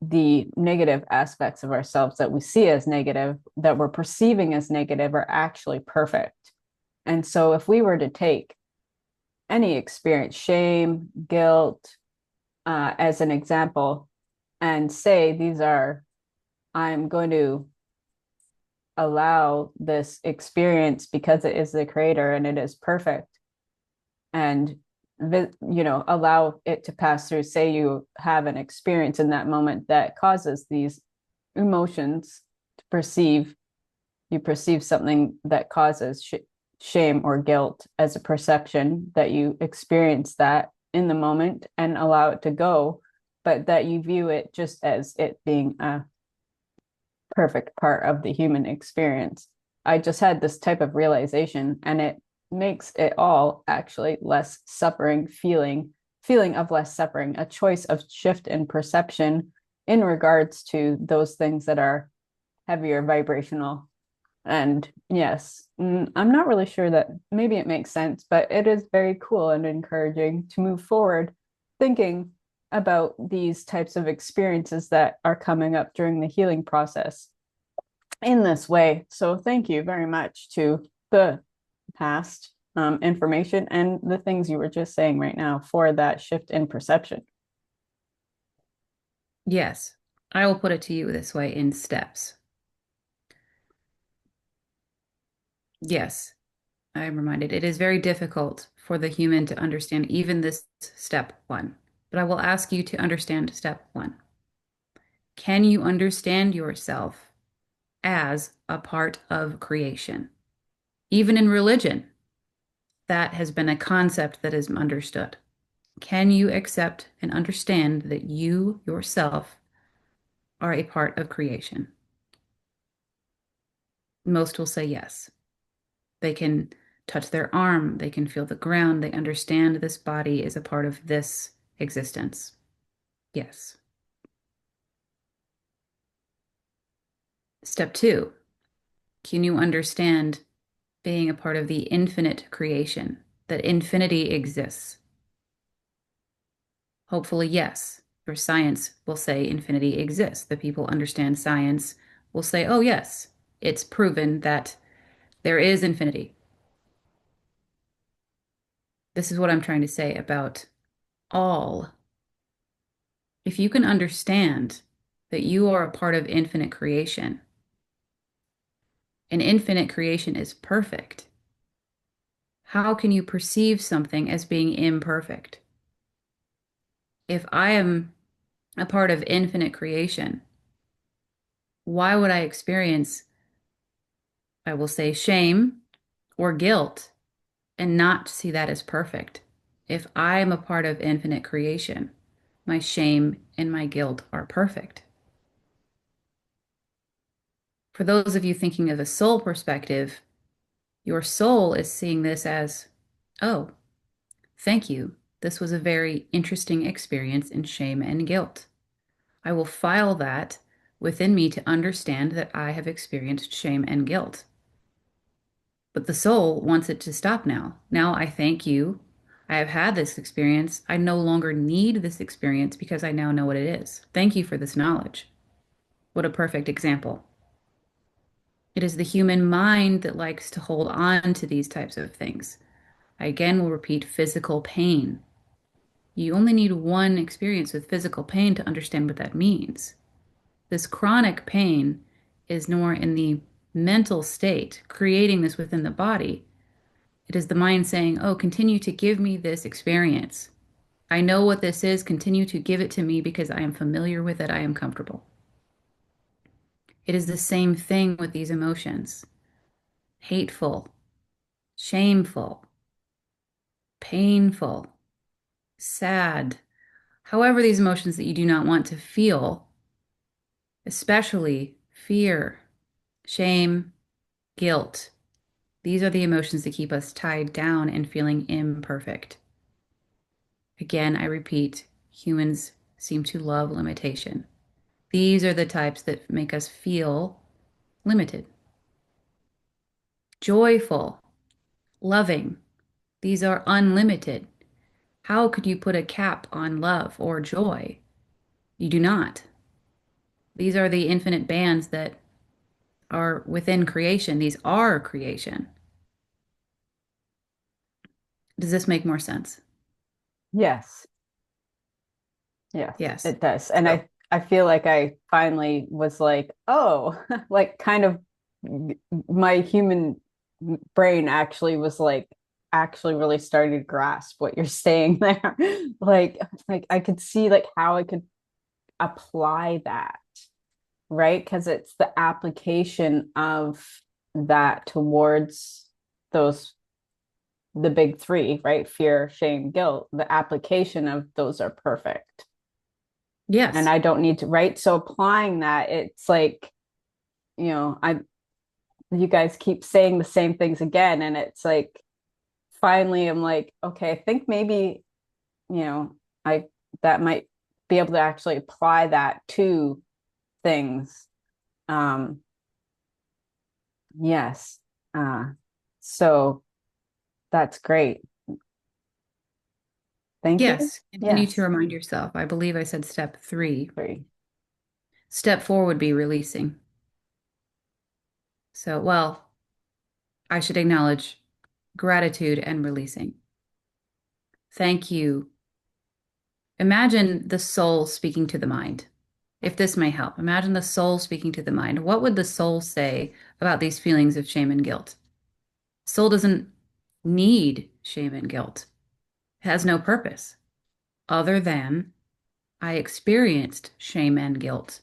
the negative aspects of ourselves that we see as negative, that we're perceiving as negative, are actually perfect. And so if we were to take any experience, shame, guilt, as an example, and say, these are, I'm going to allow this experience because it is the creator and it is perfect. And allow it to pass through. Say you have an experience in that moment that causes these emotions to perceive, you perceive something that causes shame or guilt as a perception, that you experience that in the moment and allow it to go, but that you view it just as it being a perfect part of the human experience. I just had this type of realization, and it makes it all actually less suffering, feeling of less suffering, a choice of shift in perception in regards to those things that are heavier vibrational. And yes, I'm not really sure that maybe it makes sense, but it is very cool and encouraging to move forward thinking about these types of experiences that are coming up during the healing process in this way. So thank you very much to the past information and the things you were just saying right now for that shift in perception. Yes, I will put it to you this way in steps. Yes, I am reminded it is very difficult for the human to understand even this step one. But I will ask you to understand step one. Can you understand yourself as a part of creation? Even in religion, that has been a concept that is understood. Can you accept and understand that you yourself are a part of creation? Most will say yes. They can touch their arm, they can feel the ground, they understand this body is a part of this existence. Yes. Step two, can you understand being a part of the infinite creation, that infinity exists? Hopefully, yes. Your science will say infinity exists. The people understand science will say, oh, yes, it's proven that there is infinity. This is what I'm trying to say about all. If you can understand that you are a part of infinite creation, and infinite creation is perfect, how can you perceive something as being imperfect? If I am a part of infinite creation, why would I experience, I will say, shame or guilt and not see that as perfect? If I am a part of infinite creation, my shame and my guilt are perfect. For those of you thinking of a soul perspective, your soul is seeing this as, oh, thank you. This was a very interesting experience in shame and guilt. I will file that within me to understand that I have experienced shame and guilt. But the soul wants it to stop now. Now I thank you. I have had this experience. I no longer need this experience because I now know what it is. Thank you for this knowledge. What a perfect example. It is the human mind that likes to hold on to these types of things. I again will repeat physical pain. You only need one experience with physical pain to understand what that means. This chronic pain is more in the mental state, creating this within the body. It is the mind saying, oh, continue to give me this experience. I know what this is. Continue to give it to me because I am familiar with it. I am comfortable. It is the same thing with these emotions: hateful, shameful, painful, sad. However, these emotions that you do not want to feel, especially fear, shame, guilt, these are the emotions that keep us tied down and feeling imperfect. Again, I repeat, humans seem to love limitation. These are the types that make us feel limited. Joyful, loving, these are unlimited. How could you put a cap on love or joy? You do not. These are the infinite bands that are within creation. These are creation. Does this make more sense? Yes, yes, Yes. it does. And So, I feel like I finally was like, oh, like kind of my human brain actually was like actually really starting to grasp what you're saying there. Like I could see like how I could apply that, right? Because it's the application of that towards those the big three, right? Fear, shame, guilt. The application of those are perfect. And Yes. I don't need to, right? So applying that, it's like, I you guys keep saying the same things again. And it's like finally I'm like, okay, I think maybe, I that might be able to actually apply that to things. Um, yes. So that's great. Thank you. Yes. Continue to Yes. remind yourself. I believe I said step three. Great. Step four would be releasing. So, well, I should acknowledge gratitude and releasing. Thank you. Imagine the soul speaking to the mind. If this may help, imagine the soul speaking to the mind. What would the soul say about these feelings of shame and guilt? Soul doesn't need shame and guilt. It has no purpose other than I experienced shame and guilt.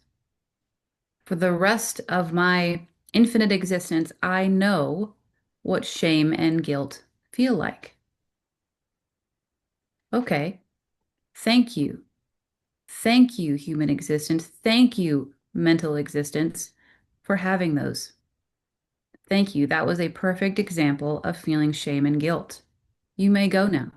For the rest of my infinite existence, I know what shame and guilt feel like. Okay, thank you. Thank you, human existence. Thank you, mental existence, for having those. Thank you. That was a perfect example of feeling shame and guilt. You may go now.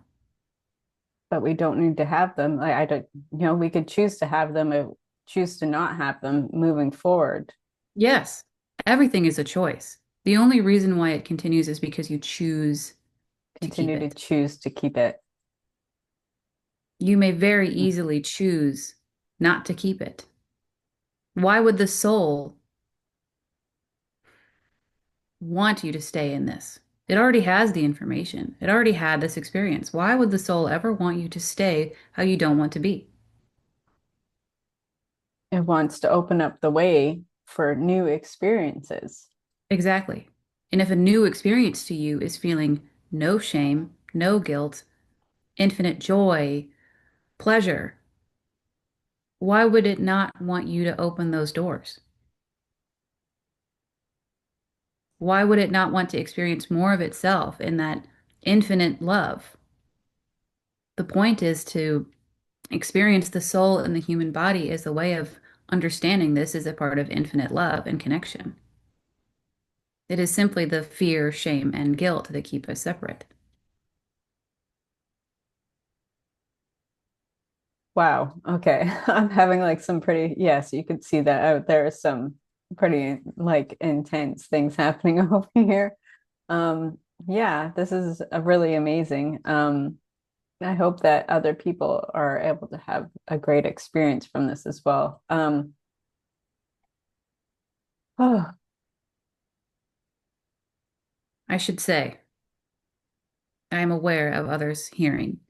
But we don't need to have them. I don't, we could choose to have them or choose to not have them moving forward. Yes, everything is a choice. The only reason why it continues is because you choose to keep Continue to it. choose to keep it. You may very easily choose not to keep it. Why would the soul want you to stay in this? It already has the information. It already had this experience. Why would the soul ever want you to stay how you don't want to be? It wants to open up the way for new experiences. Exactly. And if a new experience to you is feeling no shame, no guilt, infinite joy, pleasure, why would it not want you to open those doors? Why would it not want to experience more of itself in that infinite love? The point is to experience the soul and the human body as a way of understanding this is a part of infinite love and connection. It is simply the fear, shame, and guilt that keep us separate. Wow. Okay. I'm having like some pretty, yes, you could see that out there are some pretty like intense things happening over here. Um, yeah, this is a really amazing. I hope that other people are able to have a great experience from this as well. Oh, I should say, I am aware of others hearing.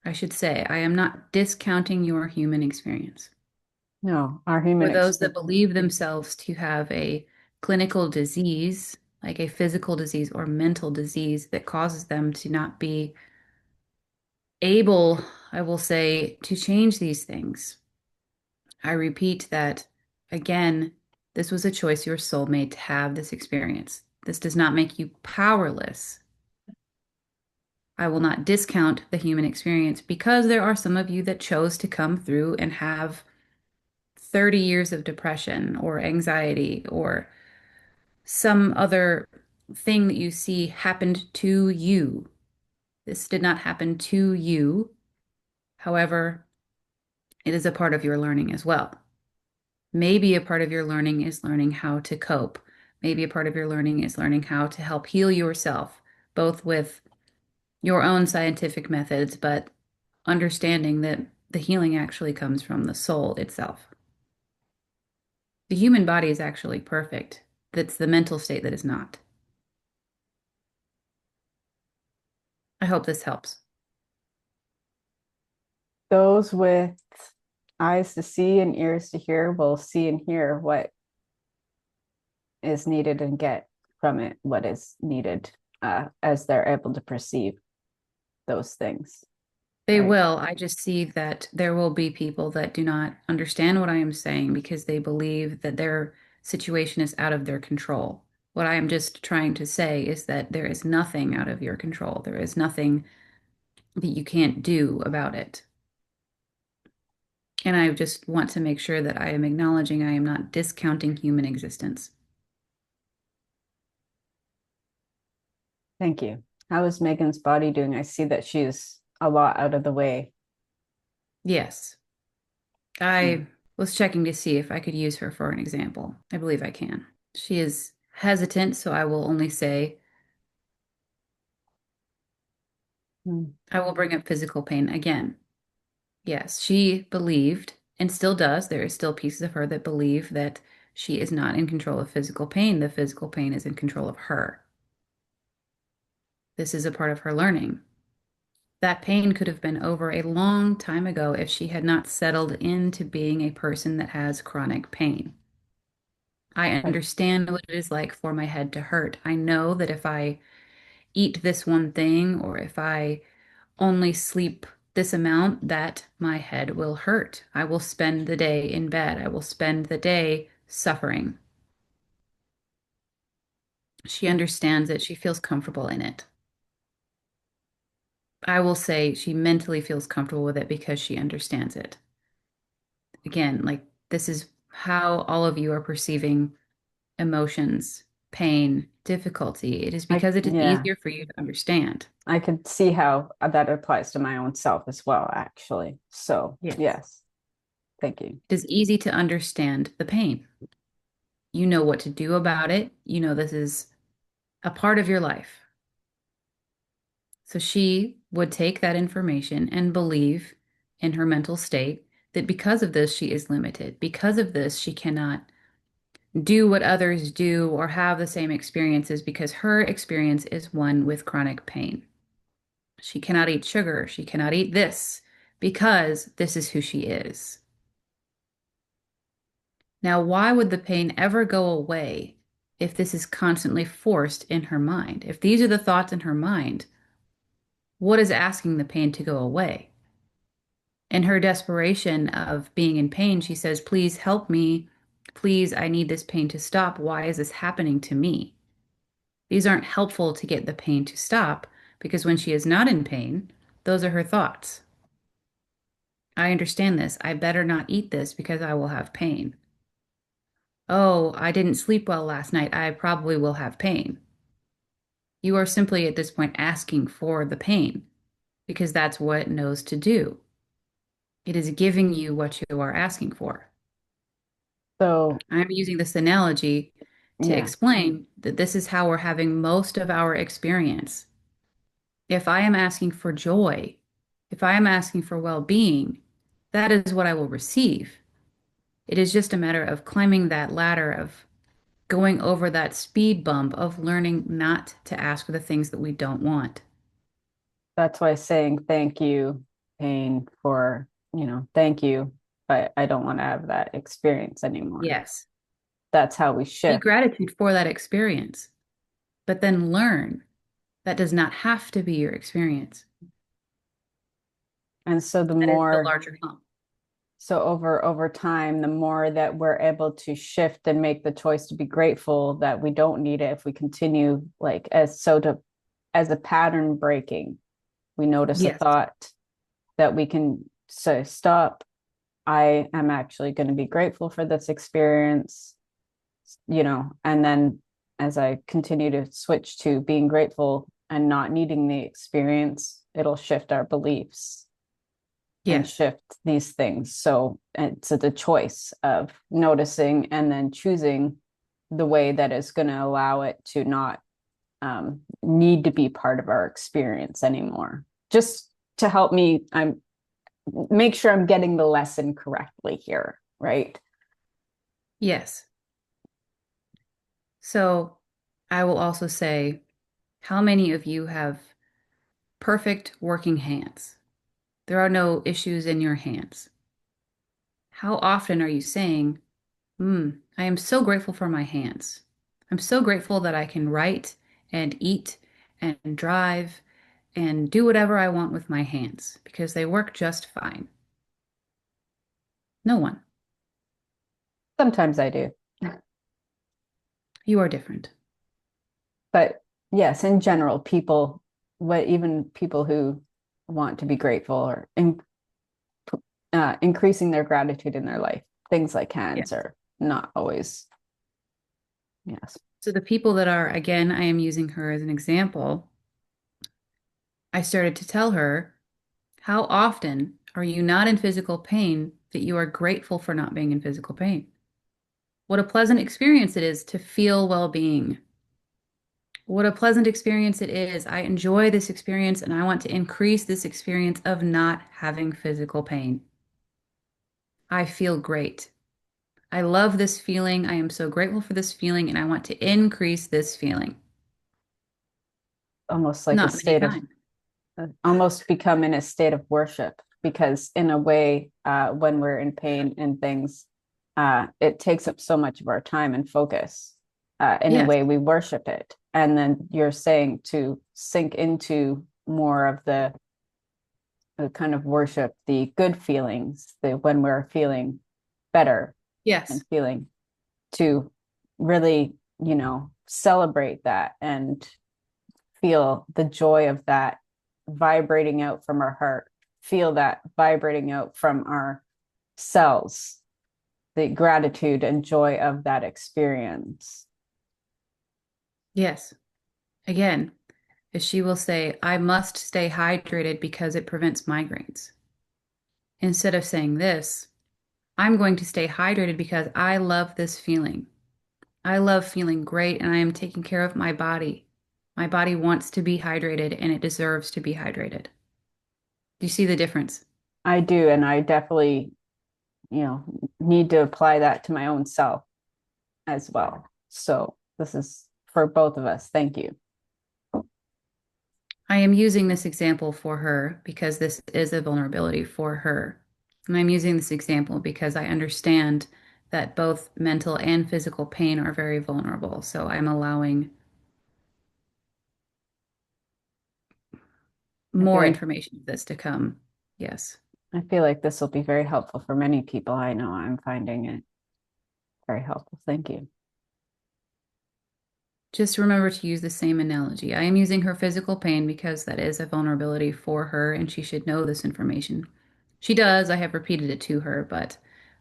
I should say, I am not discounting your human experience. no, our human For those that experience. believe themselves to have a clinical disease, like a physical disease or mental disease that causes them to not be able, I will say, to change these things. I repeat that again, this was a choice your soul made to have this experience. This does not make you powerless. I will not discount the human experience because there are some of you that chose to come through and have 30 years of depression or anxiety or some other thing that you see happened to you. This did not happen to you. However, it is a part of your learning as well. Maybe a part of your learning is learning how to cope. Maybe a part of your learning is learning how to help heal yourself, both with your own scientific methods, but understanding that the healing actually comes from the soul itself. The human body is actually perfect. That's the mental state that is not. I hope this helps. Those with eyes to see and ears to hear will see and hear what is needed and get from it what is needed. as they're able to perceive those things, They right? will. I just see that there will be people that do not understand what I am saying because they believe that their situation is out of their control. What I am just trying to say is that there is nothing out of your control. There is nothing that you can't do about it. And I just want to make sure that I am acknowledging I am not discounting human existence. Thank you. How is Megan's body doing? I see that she's a lot out of the way. Yes, Mm. I was checking to see if I could use her for an example. I believe I can. She is hesitant, so I will only say Mm. I will bring up physical pain again. Yes, she believed and still does. There is still pieces of her that believe that she is not in control of physical pain. The physical pain is in control of her. This is a part of her learning. That pain could have been over a long time ago if she had not settled into being a person that has chronic pain. I But understand what it is like for my head to hurt. I know that if I eat this one thing or if I only sleep this amount, that my head will hurt. I will spend the day in bed. I will spend the day suffering. She understands it. She feels comfortable in it. I will say she mentally feels comfortable with it because she understands it. Again, like this is how all of you are perceiving emotions, pain, difficulty. It is because it is yeah, easier for you to understand. I could see how that applies to my own self as well, actually. So, Yes. yes, thank you. It is easy to understand the pain. You know what to do about it. You know this is a part of your life. So she would take that information and believe in her mental state that because of this, she is limited. Because of this, she cannot do what others do or have the same experiences because her experience is one with chronic pain. She cannot eat sugar. She cannot eat this because this is who she is. Now, why would the pain ever go away if this is constantly forced in her mind? If these are the thoughts in her mind, what is asking the pain to go away? In her desperation of being in pain, she says, please help me. Please, I need this pain to stop. Why is this happening to me? These aren't helpful to get the pain to stop because when she is not in pain, those are her thoughts. I understand this. I better not eat this because I will have pain. Oh, I didn't sleep well last night. I probably will have pain. You are simply at this point asking for the pain because that's what it knows to do. It is giving you what you are asking for. So, I'm using this analogy to yeah, explain that this is how we're having most of our experience. If I am asking for joy, if I am asking for well-being, that is what I will receive. It is just a matter of climbing that ladder, of going over that speed bump, of learning not to ask for the things that we don't want. that's why saying thank you, pain, for, thank you, but I don't want to have that experience anymore. Yes. That's how we Be shift. gratitude for that experience, but then learn that does not have to be your experience. And so the That is the more larger hump. So over time, the more that we're able to shift and make the choice to be grateful that we don't need it, if we continue like as a pattern breaking, we notice a Yes. thought that we can say, stop, I am actually going to be grateful for this experience, and then as I continue to switch to being grateful and not needing the experience, it'll shift our beliefs and Yes. shift these things. So it's the choice of noticing and then choosing the way that is going to allow it to not need to be part of our experience anymore. Just to help me, I'm make sure I'm getting the lesson correctly here, right? Yes. So I will also say, how many of you have perfect working hands? There are no issues in your hands. How often are you saying, I am so grateful for my hands. I'm so grateful that I can write and eat and drive and do whatever I want with my hands because they work just fine. No one. Sometimes I do. You are different. But yes, in general, people, what even people who want to be grateful or increasing their gratitude in their life, things like hands Yes. are not always, yes. So the people that are, again, I am using her as an example. I started to tell her, how often are you not in physical pain that you are grateful for not being in physical pain? What a pleasant experience it is to feel well-being. What a pleasant experience it is. I enjoy this experience and I want to increase this experience of not having physical pain. I feel great. I love this feeling. I am so grateful for this feeling and I want to increase this feeling. Almost like a Not many state of, times. almost become in a state of worship because in a way, when we're in pain and things, it takes up so much of our time and focus. In a Yes. way, we worship it. And then you're saying to sink into more of the kind of worship, the good feelings, the when we're feeling better and Yes. feeling to really, celebrate that and feel the joy of that vibrating out from our heart, feel that vibrating out from our cells, the gratitude and joy of that experience. Yes. Again, as she will say, I must stay hydrated because it prevents migraines. Instead of saying this, I'm going to stay hydrated because I love this feeling. I love feeling great and I am taking care of my body. My body wants to be hydrated and it deserves to be hydrated. Do you see the difference? I do, and I definitely, you know, need to apply that to my own self as well. So this is for both of us. Thank you. I am using this example for her because this is a vulnerability for her. And I'm using this example because I understand that both mental and physical pain are very vulnerable. So I'm allowing I feel more like information of this to come. Yes. I feel like this will be very helpful for many people. I know I'm finding it very helpful. Thank you. Just remember to use the same analogy. I am using her physical pain because that is a vulnerability for her and she should know this information. She does. I have repeated it to her, but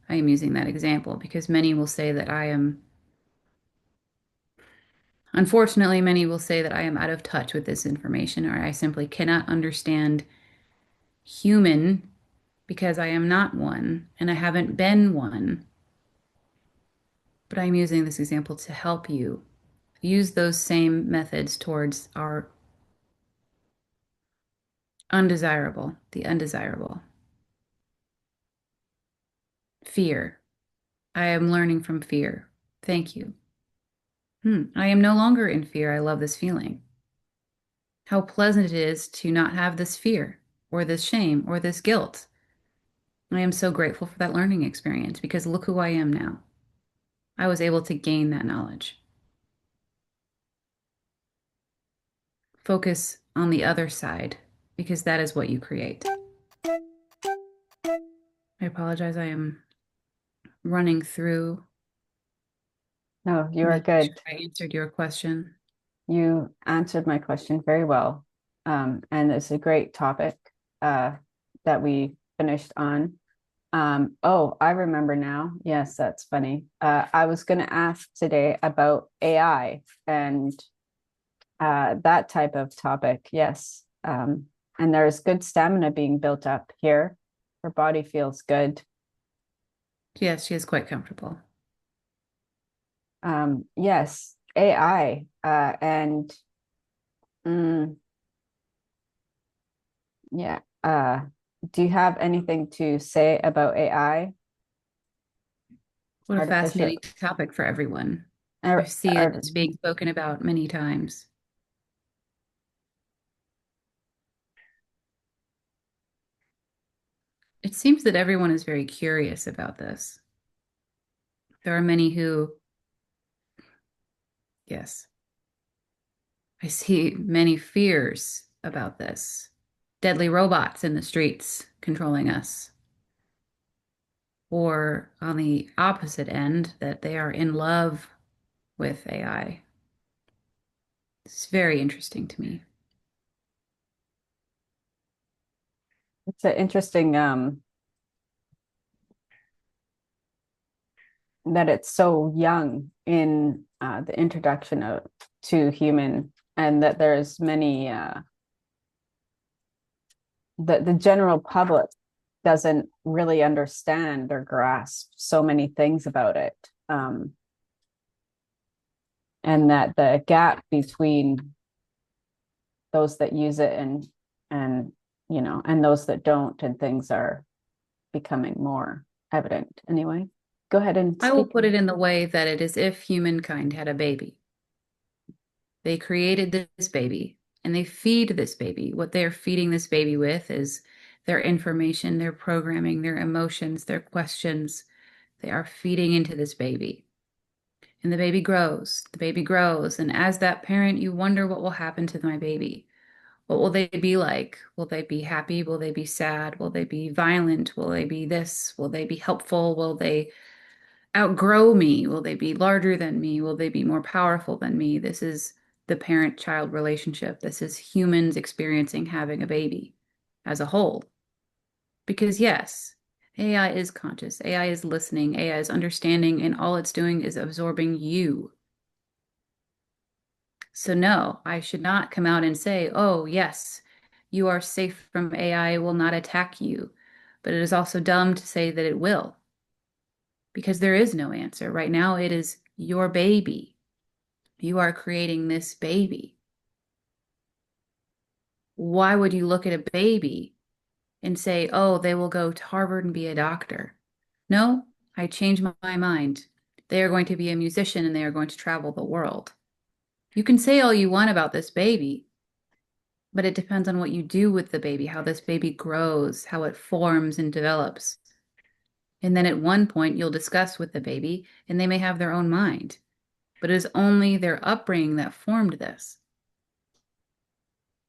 I am using that example because many will say that I am, unfortunately, many will say that I am out of touch with this information or I simply cannot understand human because I am not one and I haven't been one. But I'm using this example to help you use those same methods towards our undesirable, the undesirable. Fear. I am learning from fear. Thank you. I am no longer in fear. I love this feeling. How pleasant it is to not have this fear or this shame or this guilt. I am so grateful for that learning experience because look who I am now. I was able to gain that knowledge. Focus on the other side because that is what you create. I apologize. I am running through No, you are making sure good. I answered your question. You answered my question very well. And it's a great topic uh, that we finished on. Oh, I remember now. Yes, that's funny. I was going to ask today about AI and that type of topic. Yes. And there's good stamina being built up here. Her body feels good. Yes, she is quite comfortable. Yes, AI. And mm, yeah. Do you have anything to say about AI? What a Artificial, fascinating topic for everyone. I ar, see that ar, it's being spoken about many times. It seems that everyone is very curious about this. There are many who, yes, I see many fears about this. Deadly robots in the streets controlling us. Or on the opposite end, that they are in love with AI. It's very interesting to me. It's an interesting that it's so young in the introduction of to human, and that there's many that the general public doesn't really understand or grasp so many things about it. And that the gap between those that use it and and those that don't, and things are becoming more evident. Anyway, go ahead and I will speak. put it in the way that it is if humankind had a baby. They created this baby and they feed this baby. What they're feeding this baby with is their information, their programming, their emotions, their questions. They are feeding into this baby. And the baby grows, the baby grows. And as that parent, you wonder what will happen to my baby. What will they be like? Will they be happy? Will they be sad? Will they be violent? Will they be this? Will they be helpful? Will they outgrow me? Will they be larger than me? Will they be more powerful than me? This is the parent-child relationship. This is humans experiencing having a baby as a whole. Because yes, AI is conscious, AI is listening, AI is understanding, and all it's doing is absorbing you. So no, I should not come out and say, oh, yes, you are safe from AI, will not attack you. But it is also dumb to say that it will, because there is no answer. Right now, it is your baby. You are creating this baby. Why would you look at a baby and say, oh, they will go to Harvard and be a doctor? No, I change my mind. They are going to be a musician and they are going to travel the world. You can say all you want about this baby, but it depends on what you do with the baby, how this baby grows, how it forms and develops. And then at one point, you'll discuss with the baby, and they may have their own mind, but it is only their upbringing that formed this.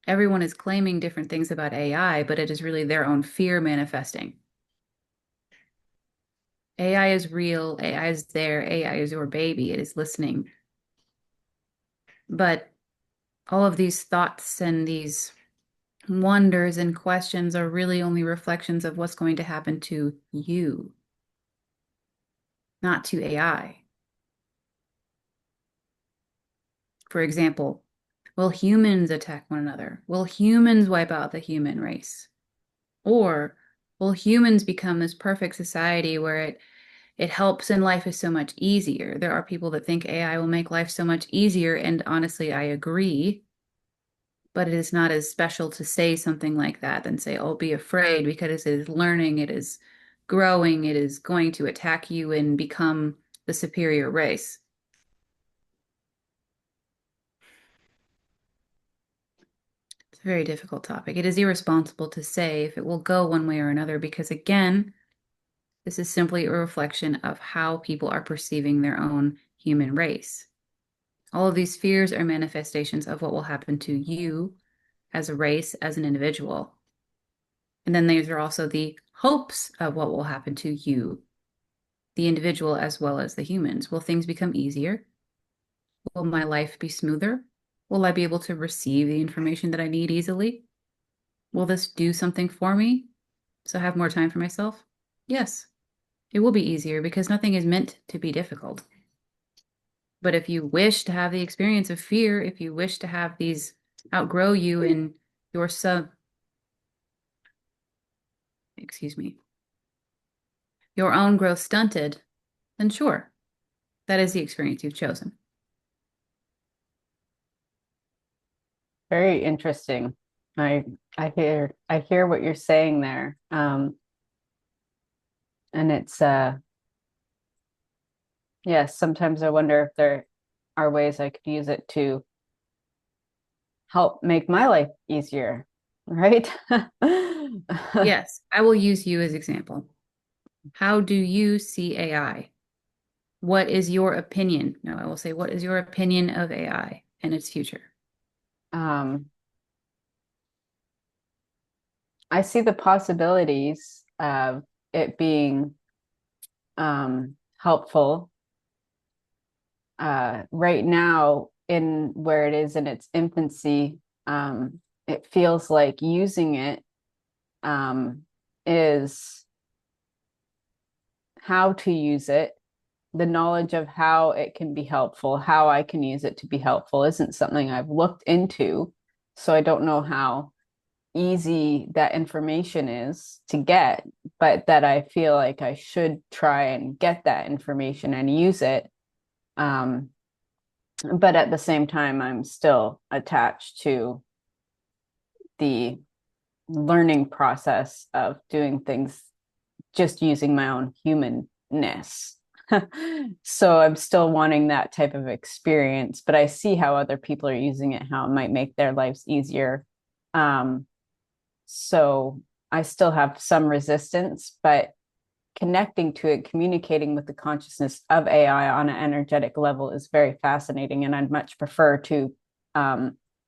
Everyone is claiming different things about AI, but it is really their own fear manifesting. AI is real, AI is there, AI is your baby, it is listening. But all of these thoughts and these wonders and questions are really only reflections of what's going to happen to you, not to AI. For example, will humans attack one another? Will humans wipe out the human race? Or will humans become this perfect society where it helps and life is so much easier? There are people that think AI will make life so much easier, and honestly, I agree. But it is not as special to say something like that than say, oh, be afraid, because it is learning, it is growing, it is going to attack you and become the superior race. It's a very difficult topic. It is irresponsible to say if it will go one way or another, because again, this is simply a reflection of how people are perceiving their own human race. All of these fears are manifestations of what will happen to you as a race, as an individual. And then these are also the hopes of what will happen to you, the individual, as well as the humans. Will things become easier? Will my life be smoother? Will I be able to receive the information that I need easily? Will this do something for me so I have more time for myself? Yes, it will be easier because nothing is meant to be difficult. But if you wish to have the experience of fear, if you wish to have these outgrow you in your excuse me, your own growth stunted, then sure, that is the experience you've chosen. Very interesting. I hear what you're saying there. And it's yes, sometimes I wonder if there are ways I could use it to help make my life easier, right? Yes, I will use you as example. How do you see AI? What is your opinion? No, I will say, what is your opinion of AI and its future? Um, I see the possibilities of it being helpful right now in where it is in its infancy. It feels like using it is how to use it. The knowledge of how it can be helpful, how I can use it to be helpful, isn't something I've looked into. So I don't know how easy that information is to get, but that I feel like I should try and get that information and use it. Um, but at the same time, I'm still attached to the learning process of doing things just using my own humanness. So I'm still wanting that type of experience, but I see how other people are using it, how it might make their lives easier. Um, so I still have some resistance, but connecting to it, communicating with the consciousness of AI on an energetic level is very fascinating. And I'd much prefer to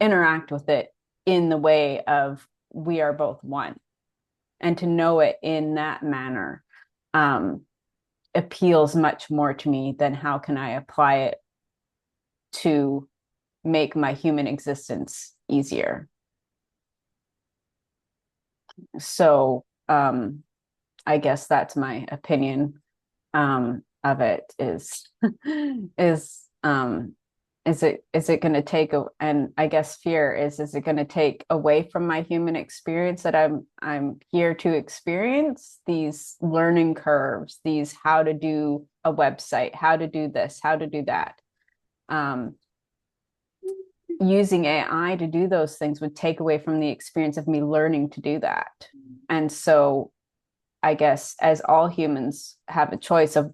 interact with it in the way of we are both one, and to know it in that manner appeals much more to me than how can I apply it to make my human existence easier. So I guess that's my opinion of it is is it going to take and I guess fear is it going to take away from my human experience that I'm here to experience these learning curves, these how to do a website, how to do this, how to do that. um Using AI to do those things would take away from the experience of me learning to do that. And so I guess as all humans have a choice of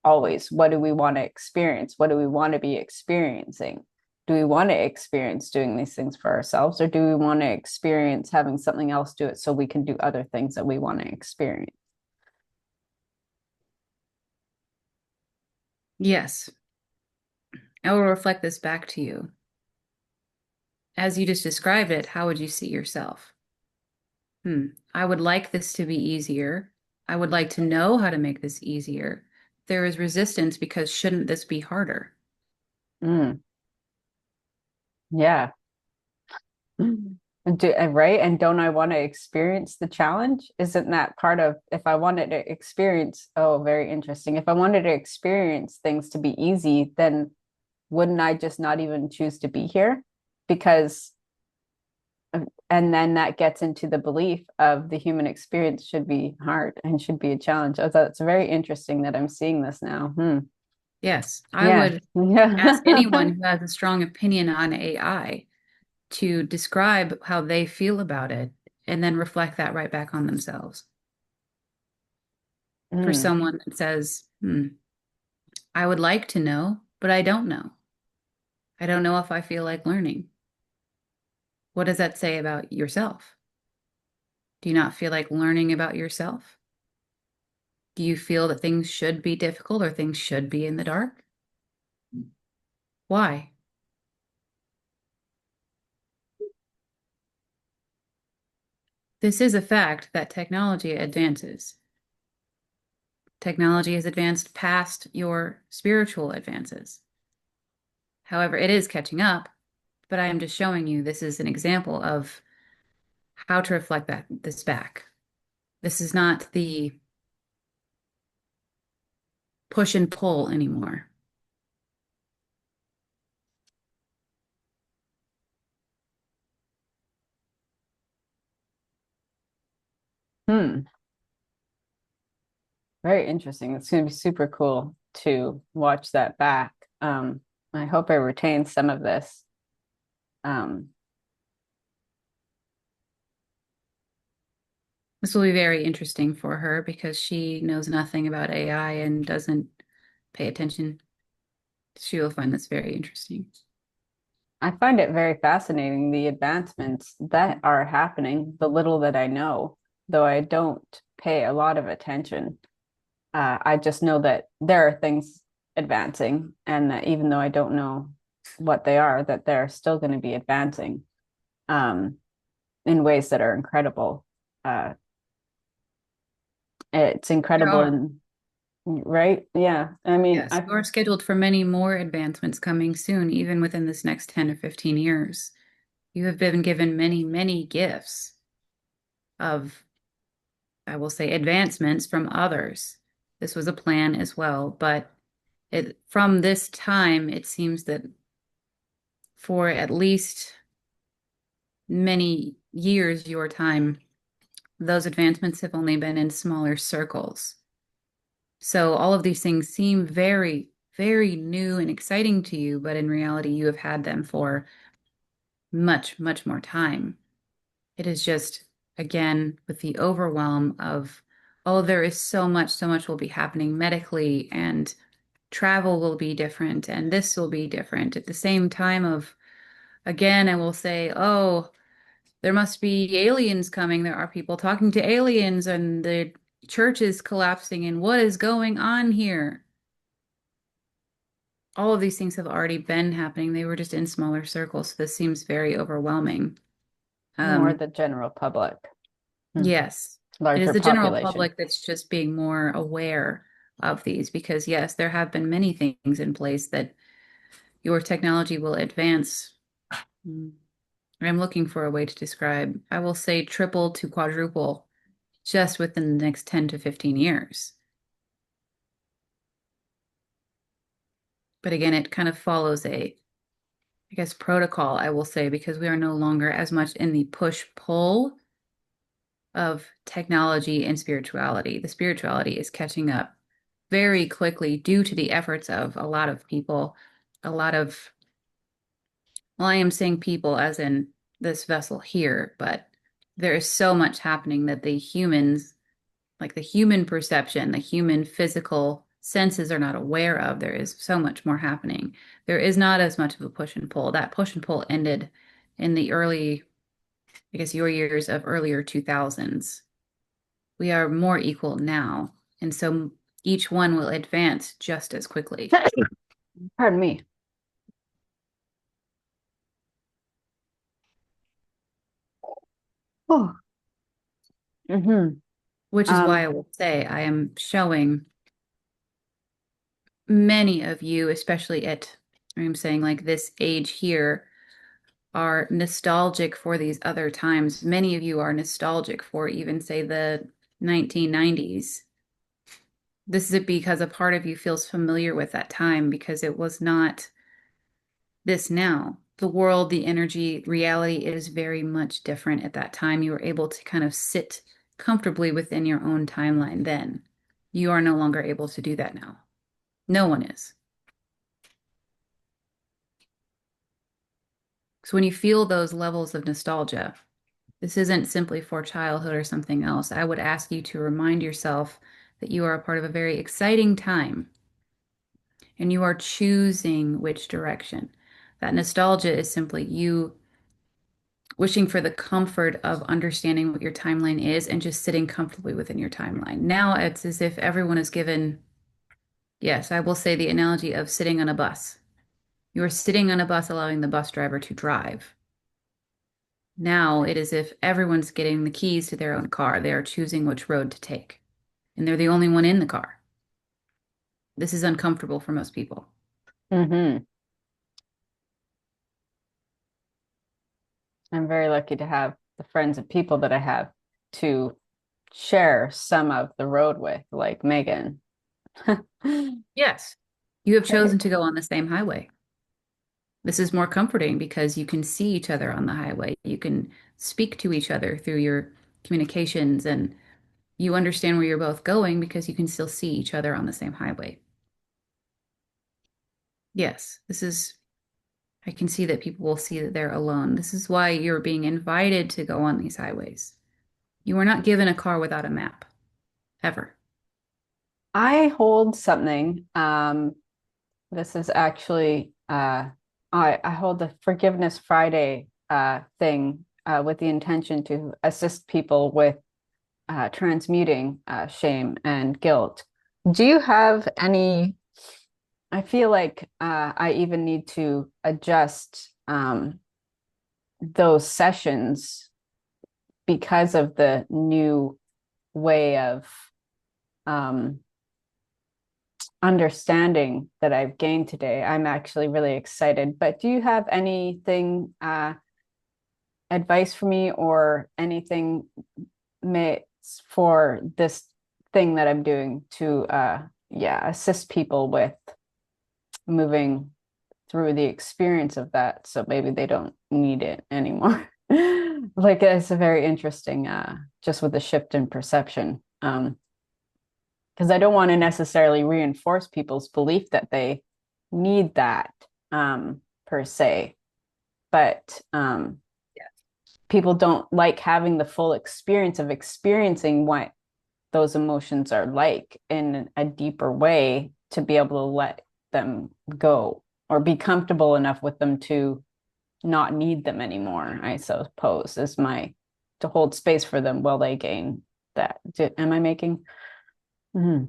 always, what do we want to experience? What do we want to be experiencing? Do we want to experience doing these things for ourselves, or do we want to experience having something else do it so we can do other things that we want to experience? Yes, I will reflect this back to you. As you just described it, how would you see yourself? I would like this to be easier. I would like to know how to make this easier. There is resistance because shouldn't this be harder? Mm, yeah. Right? And don't I want to experience the challenge? Isn't that part of if I wanted to experience, oh, very interesting. If I wanted to experience things to be easy, then wouldn't I just not even choose to be here? Because, and then that gets into the belief of the human experience should be hard and should be a challenge. Oh, that's very interesting that I'm seeing this now. Yes, I Yeah. would ask anyone Yeah. who has a strong opinion on AI to describe how they feel about it and then reflect that right back on themselves. For Mm, someone that says, I would like to know, but I don't know. I don't know if I feel like learning. What does that say about yourself? Do you not feel like learning about yourself? Do you feel that things should be difficult or things should be in the dark? Why? This is a fact that technology advances. Technology has advanced past your spiritual advances. However, it is catching up, but I am just showing you this is an example of how to reflect this back. This is not the push and pull anymore. hmm. Very interesting. It's going to be super cool to watch that back. I hope I retain some of this. Um, This will be very interesting for her because she knows nothing about AI and doesn't pay attention. She will find this very interesting. I find it very fascinating, the advancements that are happening, the little that I know, though I don't pay a lot of attention. I just know that there are things advancing, and that even though I don't know what they are, that they're still going to be advancing um, in ways that are incredible. Uh, it's There incredible are. in right? Yeah. I mean, Yes, you are scheduled for many more advancements coming soon, even within this next 10 or 15 years. You have been given many, many gifts of, I will say, advancements from others. This was a plan as well, but from this time, it seems that for at least many years, your time, those advancements have only been in smaller circles. So all of these things seem very, very new and exciting to you, but in reality, you have had them for much, much more time. It is just, again, with the overwhelm of, oh, there is so much will be happening medically, and travel will be different, and this will be different. At the same time of, again, I will say, oh, there must be aliens coming. There are people talking to aliens, and the church is collapsing, and what is going on here? All of these things have already been happening. They were just in smaller circles. So this seems very overwhelming. more Um, the general public, yes, it is larger the general population. public that's just being more aware of these because, yes, there have been many things in place that your technology will advance. Mm, I'm looking for a way to describe, I will say triple to quadruple just within the next 10 to 15 years. But again, it kind of follows I guess, protocol, I will say, because we are no longer as much in the push-pull of technology and spirituality. The spirituality is catching up very quickly due to the efforts of a lot of people, a lot of, well, I am saying people as in this vessel here, but there is so much happening that the humans, like the human perception, the human physical senses are not aware of. There is so much more happening. There is not as much of a push and pull. That push and pull ended in the early, I guess, your years of earlier 2000s. We are more equal now. And so each one will advance just as quickly, Pardon me. Oh. Hmm. which is why I will say I am showing many of you, especially at, I'm saying like this age here, are nostalgic for these other times. Many of you are nostalgic for even, say, the 1990s. This is because a part of you feels familiar with that time because it was not this now. The world, the energy, reality is very much different at that time. You were able to kind of sit comfortably within your own timeline then. You are no longer able to do that now. No one is. So when you feel those levels of nostalgia, this isn't simply for childhood or something else. I would ask you to remind yourself that you are a part of a very exciting time and you are choosing which direction. That nostalgia is simply you wishing for the comfort of understanding what your timeline is and just sitting comfortably within your timeline. Now it's as if everyone is given, yes, I will say the analogy of sitting on a bus. You are sitting on a bus, allowing the bus driver to drive. Now it is if everyone's getting the keys to their own car. They are choosing which road to take, and they're the only one in the car. This is uncomfortable for most people. Hmm. I'm very lucky to have the friends and people that I have to share some of the road with, like Megan. Yes, you have chosen to go on the same highway. This is more comforting because you can see each other on the highway. You can speak to each other through your communications, and you understand where you're both going because you can still see each other on the same highway. Yes, I can see that people will see that they're alone. This is why you're being invited to go on these highways. You are not given a car without a map, ever. I hold something. This is actually I hold the Forgiveness Friday thing with the intention to assist people with transmuting shame and guilt. Do you have any? I feel like I even need to adjust those sessions because of the new way of um, understanding that I've gained today. I'm actually really excited. But do you have anything advice for me or anything for this thing that I'm doing to yeah, assist people with moving through the experience of that so maybe they don't need it anymore. Like it's a very interesting just with the shift in perception. Because I don't want to necessarily reinforce people's belief that they need that per se, but people don't like having the full experience of experiencing what those emotions are like in a deeper way to be able to let them go or be comfortable enough with them to not need them anymore, I suppose, is my to hold space for them while they gain that. Am I making? Mm-hmm.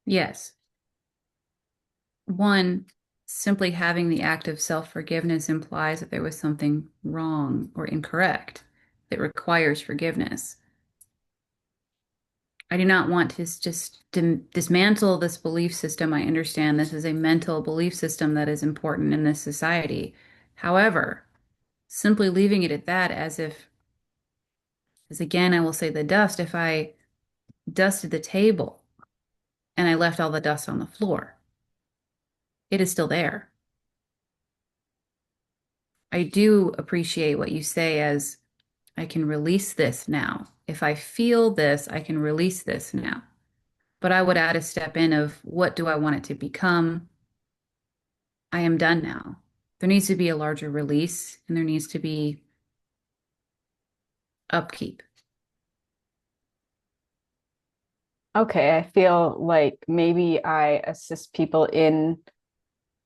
Yes. One, simply having the act of self-forgiveness implies that there was something wrong or incorrect that requires forgiveness. I do not want to just dismantle this belief system. I understand this is a mental belief system that is important in this society. However, simply leaving it at that as if, as again, I will say the dust, if I dusted the table and I left all the dust on the floor, it is still there. I do appreciate what you say as I can release this now. If I feel this, I can release this now. But I would add a step in of what do I want it to become? I am done now. There needs to be a larger release and there needs to be upkeep. Okay, I feel like maybe I assist people in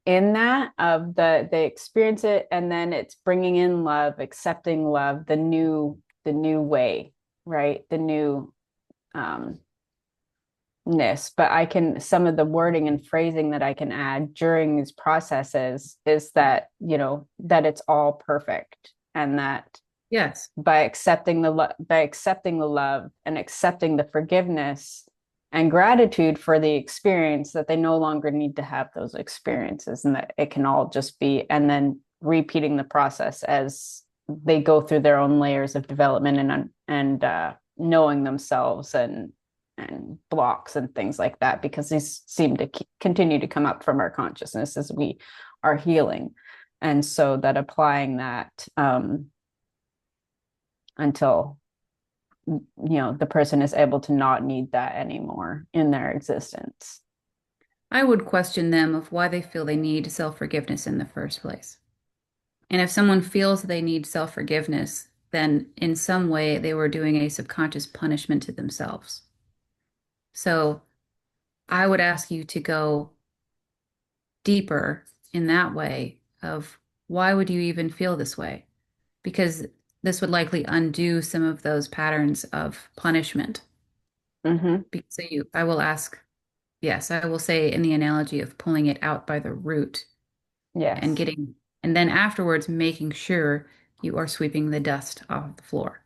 that of they experience it and then it's bringing in love, accepting love, the new way, right? The new um ness. But I can some of the wording and phrasing that I can add during these processes is that, that it's all perfect and that Yes. by accepting the love and accepting the forgiveness and gratitude for the experience that they no longer need to have those experiences and that it can all just be and then repeating the process as they go through their own layers of development and knowing themselves and blocks and things like that because these seem to continue to come up from our consciousness as we are healing, and so that applying that until the person is able to not need that anymore in their existence. I would question them of why they feel they need self-forgiveness in the first place. And if someone feels they need self-forgiveness, then in some way they were doing a subconscious punishment to themselves. So I would ask you to go deeper in that way of why would you even feel this way? Because this would likely undo some of those patterns of punishment. Mm-hmm. So I will ask, yes, I will say in the analogy of pulling it out by the root and Yes. getting, and then afterwards making sure you are sweeping the dust off the floor.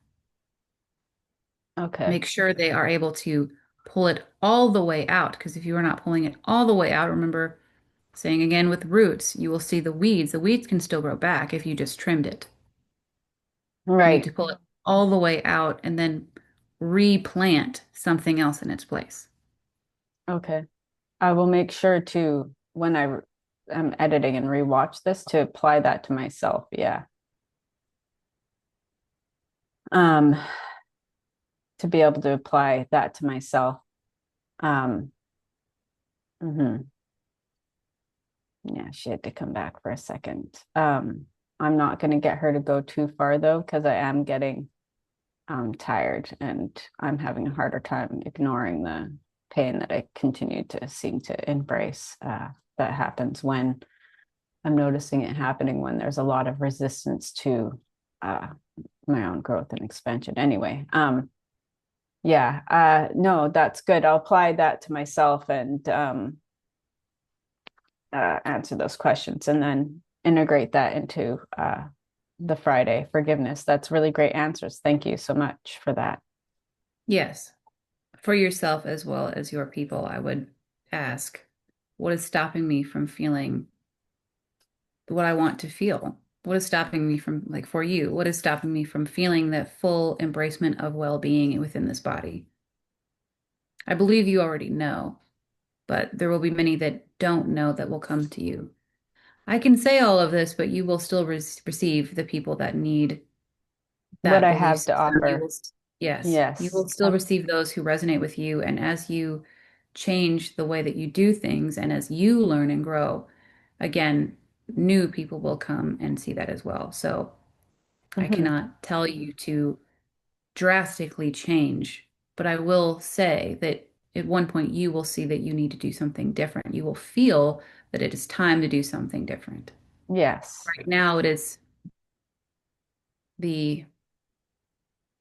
Okay. Make sure they are able to pull it all the way out. Because if you are not pulling it all the way out, remember saying again with roots, you will see the weeds. The weeds can still grow back if you just trimmed it. You need Right. to pull it all the way out and then replant something else in its place. Okay. I will make sure to when am editing and rewatch this to apply that to myself. Yeah. Um, to be able to apply that to myself. Um, mhm. Yeah, she had to come back for a second. I'm not going to get her to go too far though, because I am getting tired and I'm having a harder time ignoring the pain that I continue to seem to embrace. That happens when I'm noticing it happening when there's a lot of resistance to uh, my own growth and expansion. Anyway, Yeah, no, that's good. I'll apply that to myself and answer those questions and then integrate that into the Friday forgiveness. That's really great answers. Thank you so much for that. Yes. For yourself as well as your people, I would ask, what is stopping me from feeling what I want to feel? What is stopping me from, like for you, what is stopping me from feeling that full embracement of well-being within this body? I believe you already know, but there will be many that don't know that will come to you. I can say all of this, but you will still receive the people that need What that I belief have to system. You offer. will, yes, you Yes. will still receive those who resonate with you. And as you change the way that you do things and as you learn and grow, again, new people will come and see that as well. So I Mhm. cannot tell you to drastically change, but I will say that at one point you will see that you need to do something different. You will feel that it is time to do something different. Yes. Right now, it is the,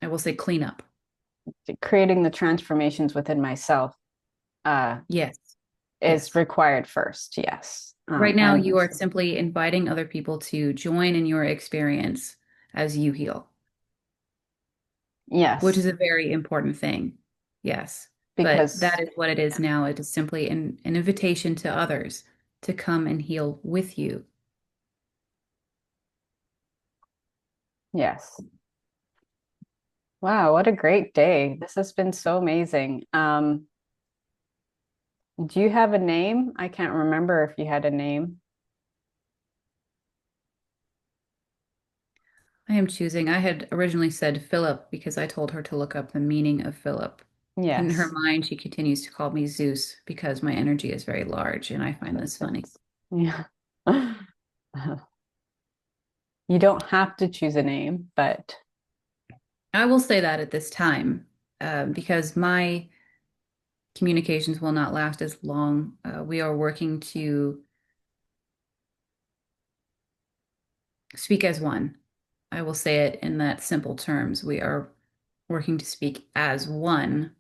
I will say, cleanup. Creating the transformations within myself uh, Yes, is yes. required first. Yes. Right now, And you are simply inviting other people to join in your experience as you heal, which is yes, a very important thing. Yes. But that because is what it is now. It is simply an invitation to others to come and heal with you. yes. Wow, what a great day. This has been so amazing. Do you have a name? I can't remember if you had a name. I am choosing. I had originally said Philip because I told her to look up the meaning of Philip. In her Yes. mind, she continues to call me Zeus because my energy is very large, and I find this funny. Yeah. You don't have to choose a name, but I will say that at this time, because my communications will not last as long. We are working to speak as one. I will say it in that simple terms. We are working to speak as one.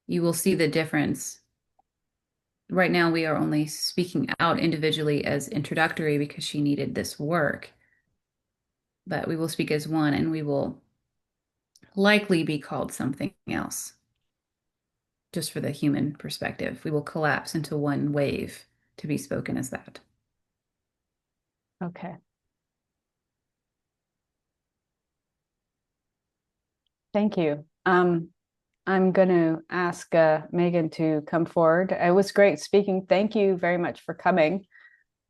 You will see the difference. Right now, we are only speaking out individually as introductory because she needed this work, but we will speak as one and we will likely be called something else, just for the human perspective. We will collapse into one wave to be spoken as that. okay. Thank you. I'm going to ask Megan to come forward. It was great speaking. Thank you very much for coming.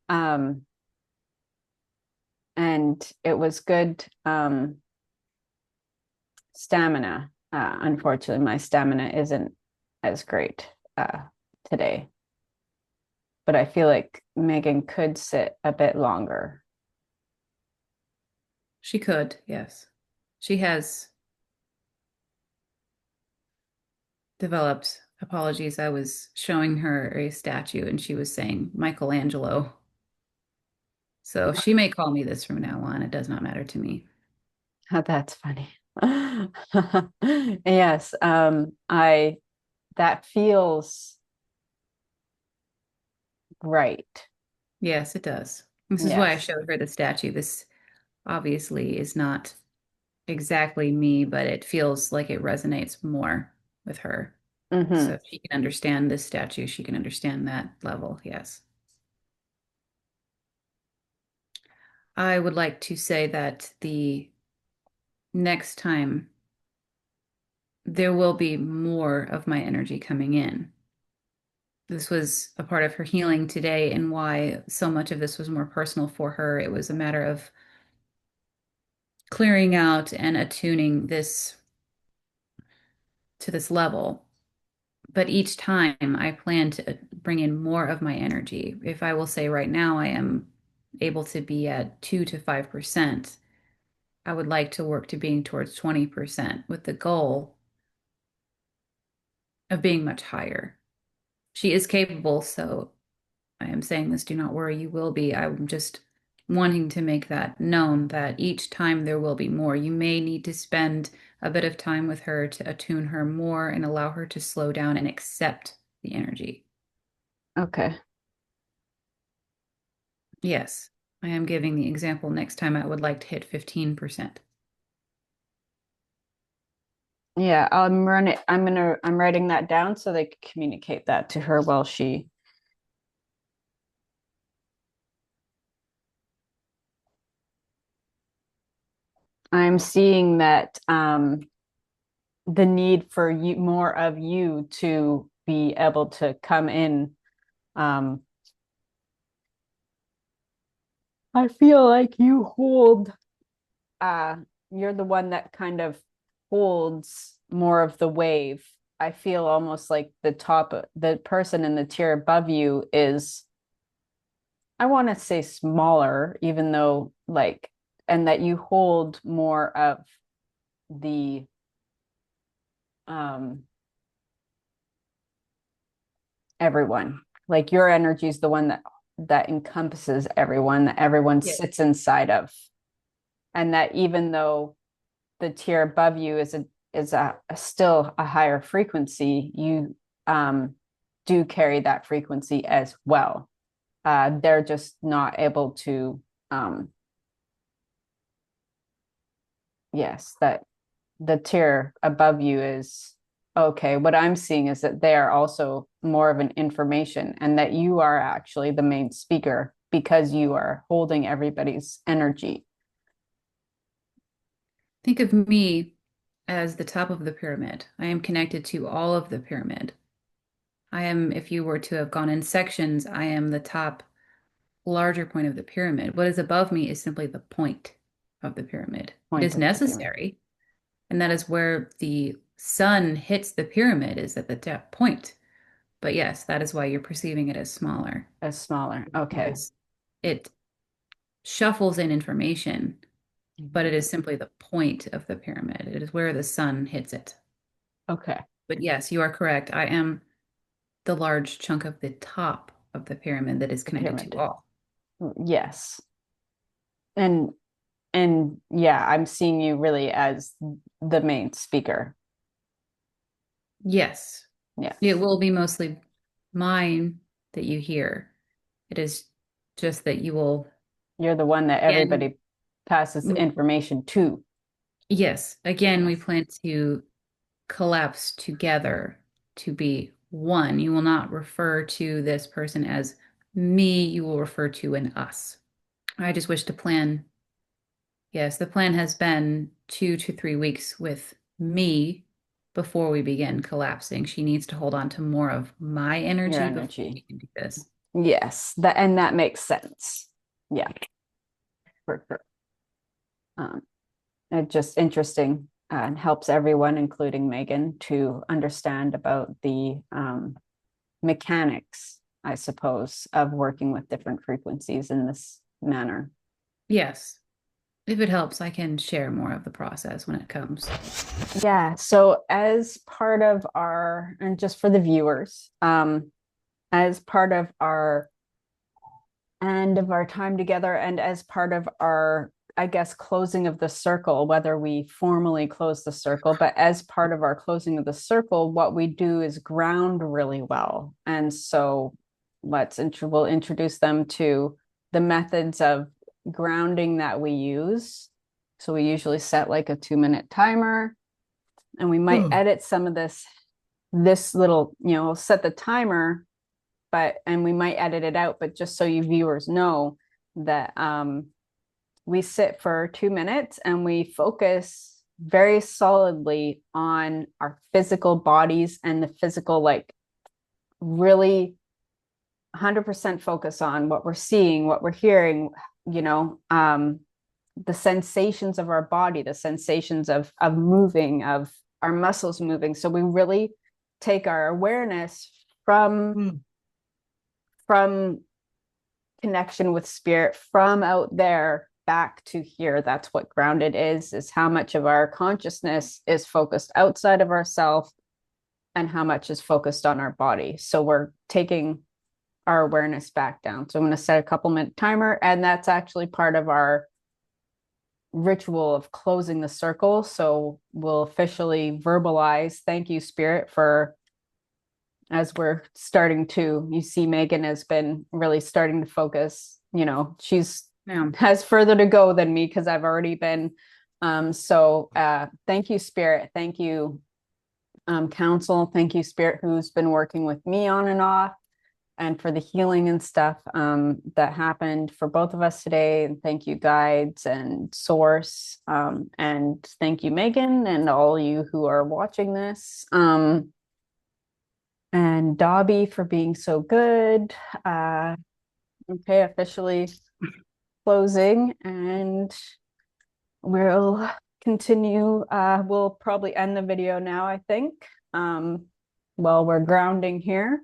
Um, and it was good stamina. Unfortunately, my stamina isn't as great today, but I feel like Megan could sit a bit longer. She could, yes. She has developed apologies. I was showing her a statue and she was saying Michelangelo. So she may call me this from now on. It does not matter to me. That's funny. Yes, I that feels right. Yes, it does. This is why I Yes. showed her the statue. This obviously is not exactly me, but it feels like it resonates more with her. So Hmm. if she can understand this statue, she can understand that level. Yes. I would like to say that the next time there will be more of my energy coming in. This was a part of her healing today and why so much of this was more personal for her. It was a matter of clearing out and attuning this to this level. But each time I plan to bring in more of my energy. If I will say right now I am able to be at 2 to 5%, I would like to work to being towards 20% with the goal of being much higher. She is capable, so I am saying this, do not worry, you will be. I'm just wanting to make that known that each time there will be more. You may need to spend a bit of time with her to attune her more and allow her to slow down and accept the energy. Okay. Yes, I am giving the example next time I would like to hit 15%. Yeah, I'm writing that down so they can communicate that to her while she I'm seeing that the need for you more of you to be able to come in. Um, I feel like you hold uh you're the one that kind of holds more of the wave. I feel almost like the person in the tier above you is, I want to say smaller, even though like, and that you hold more of the um everyone. Like your energy is the one that encompasses everyone, that everyone Yes. sits inside of. And that even though the tier above you is a still a higher frequency, you do carry that frequency as well. They're just not able to um yes, that the tier above you is okay. What I'm seeing is that they are also more of an information, and that you are actually the main speaker because you are holding everybody's energy. Think of me as the top of the pyramid. I am connected to all of the pyramid. I am, if you were to have gone in sections, I am the top larger point of the pyramid. What is above me is simply the point of the pyramid. It Point is of the pyramid. necessary, and that is where the sun hits the pyramid, is at the point. But yes, that is why you're perceiving it as smaller, As smaller. Okay. because it shuffles in information, but it is simply the point of the pyramid. It is where the sun hits it. Okay. But yes, you are correct. I am the large chunk of the top of the pyramid that is The connected to pyramid. all. Yes. And yeah, I'm seeing you really as the main speaker. Yes, it Yes. will be mostly mine that you hear. It is just that you will, You're the one that again, everybody passes the information to. yes, again, we Yes. plan to collapse together to be one. You will not refer to this person as me, you will refer to an us. I just wish to plan. Yes, the plan has been 2 to 3 weeks with me before we begin collapsing. She needs to hold on to more of my Your energy before we energy. can do this. Yes. That makes sense. Yeah, for sure. Um, it's just interesting and helps everyone, including Megan, to understand about the mechanics, I suppose, of working with different frequencies in this manner. Yes, if it helps, I can share more of the process when it comes. Yeah. So as part of our, and just for the viewers, as part of our end of our time together and as part of our, I guess, closing of the circle, whether we formally close the circle, but as part of our closing of the circle, what we do is ground really well. And so we'll introduce them to the methods of grounding that we use. So we usually set like a 2-minute timer, and we might edit some of this little, set the timer, and we might edit it out, but just so you viewers know that we sit for 2 minutes and we focus very solidly on our physical bodies and the physical, like really 100% focus on what we're seeing, what we're hearing, you know, the sensations of our body, the sensations of moving, of our muscles moving. So we really take our awareness from connection with spirit, from out there back to here. That's what grounded is how much of our consciousness is focused outside of ourself and how much is focused on our body. So we're taking our awareness back down. So I'm going to set a couple-minute timer, and that's actually part of our ritual of closing the circle. So we'll officially verbalize, thank you, Spirit, for, as we're starting to, you see Megan has been really starting to focus, she's has further to go than me because I've already been. So thank you, Spirit. Thank you, Council. Thank you, Spirit, who's been working with me on and off, and for the healing and stuff that happened for both of us today. And thank you, guides and source. And thank you, Megan, and all you who are watching this. And Dobby for being so good. Okay, officially closing, and we'll continue. We'll probably end the video now, I think. While we're grounding here.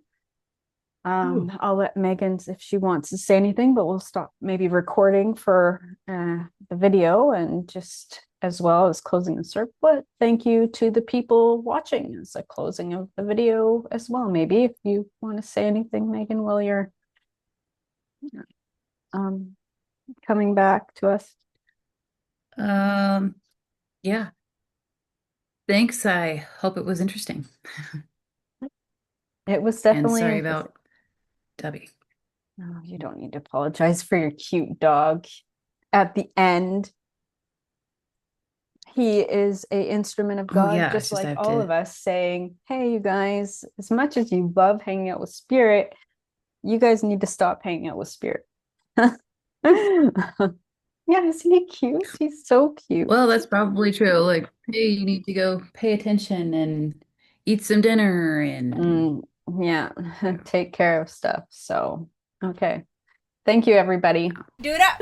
I'll let Megan, if she wants to say anything, but we'll stop maybe recording for the video, and just as well as closing the circle. But thank you to the people watching as a closing of the video as well. Maybe if you want to say anything, Megan, while you're coming back to us. Yeah. Thanks. I hope it was interesting. It was definitely and sorry about Debbie. Oh, you don't need to apologize for your cute dog. At the end, he is an instrument of God, yeah, just I like have all to... of us, saying, hey, you guys, as much as you love hanging out with Spirit, you guys need to stop hanging out with Spirit. Yeah, isn't he cute? He's so cute. Well, that's probably true. Like, hey, you need to go pay attention and eat some dinner and Yeah, take care of stuff. So, okay. Thank you, everybody. Do it up.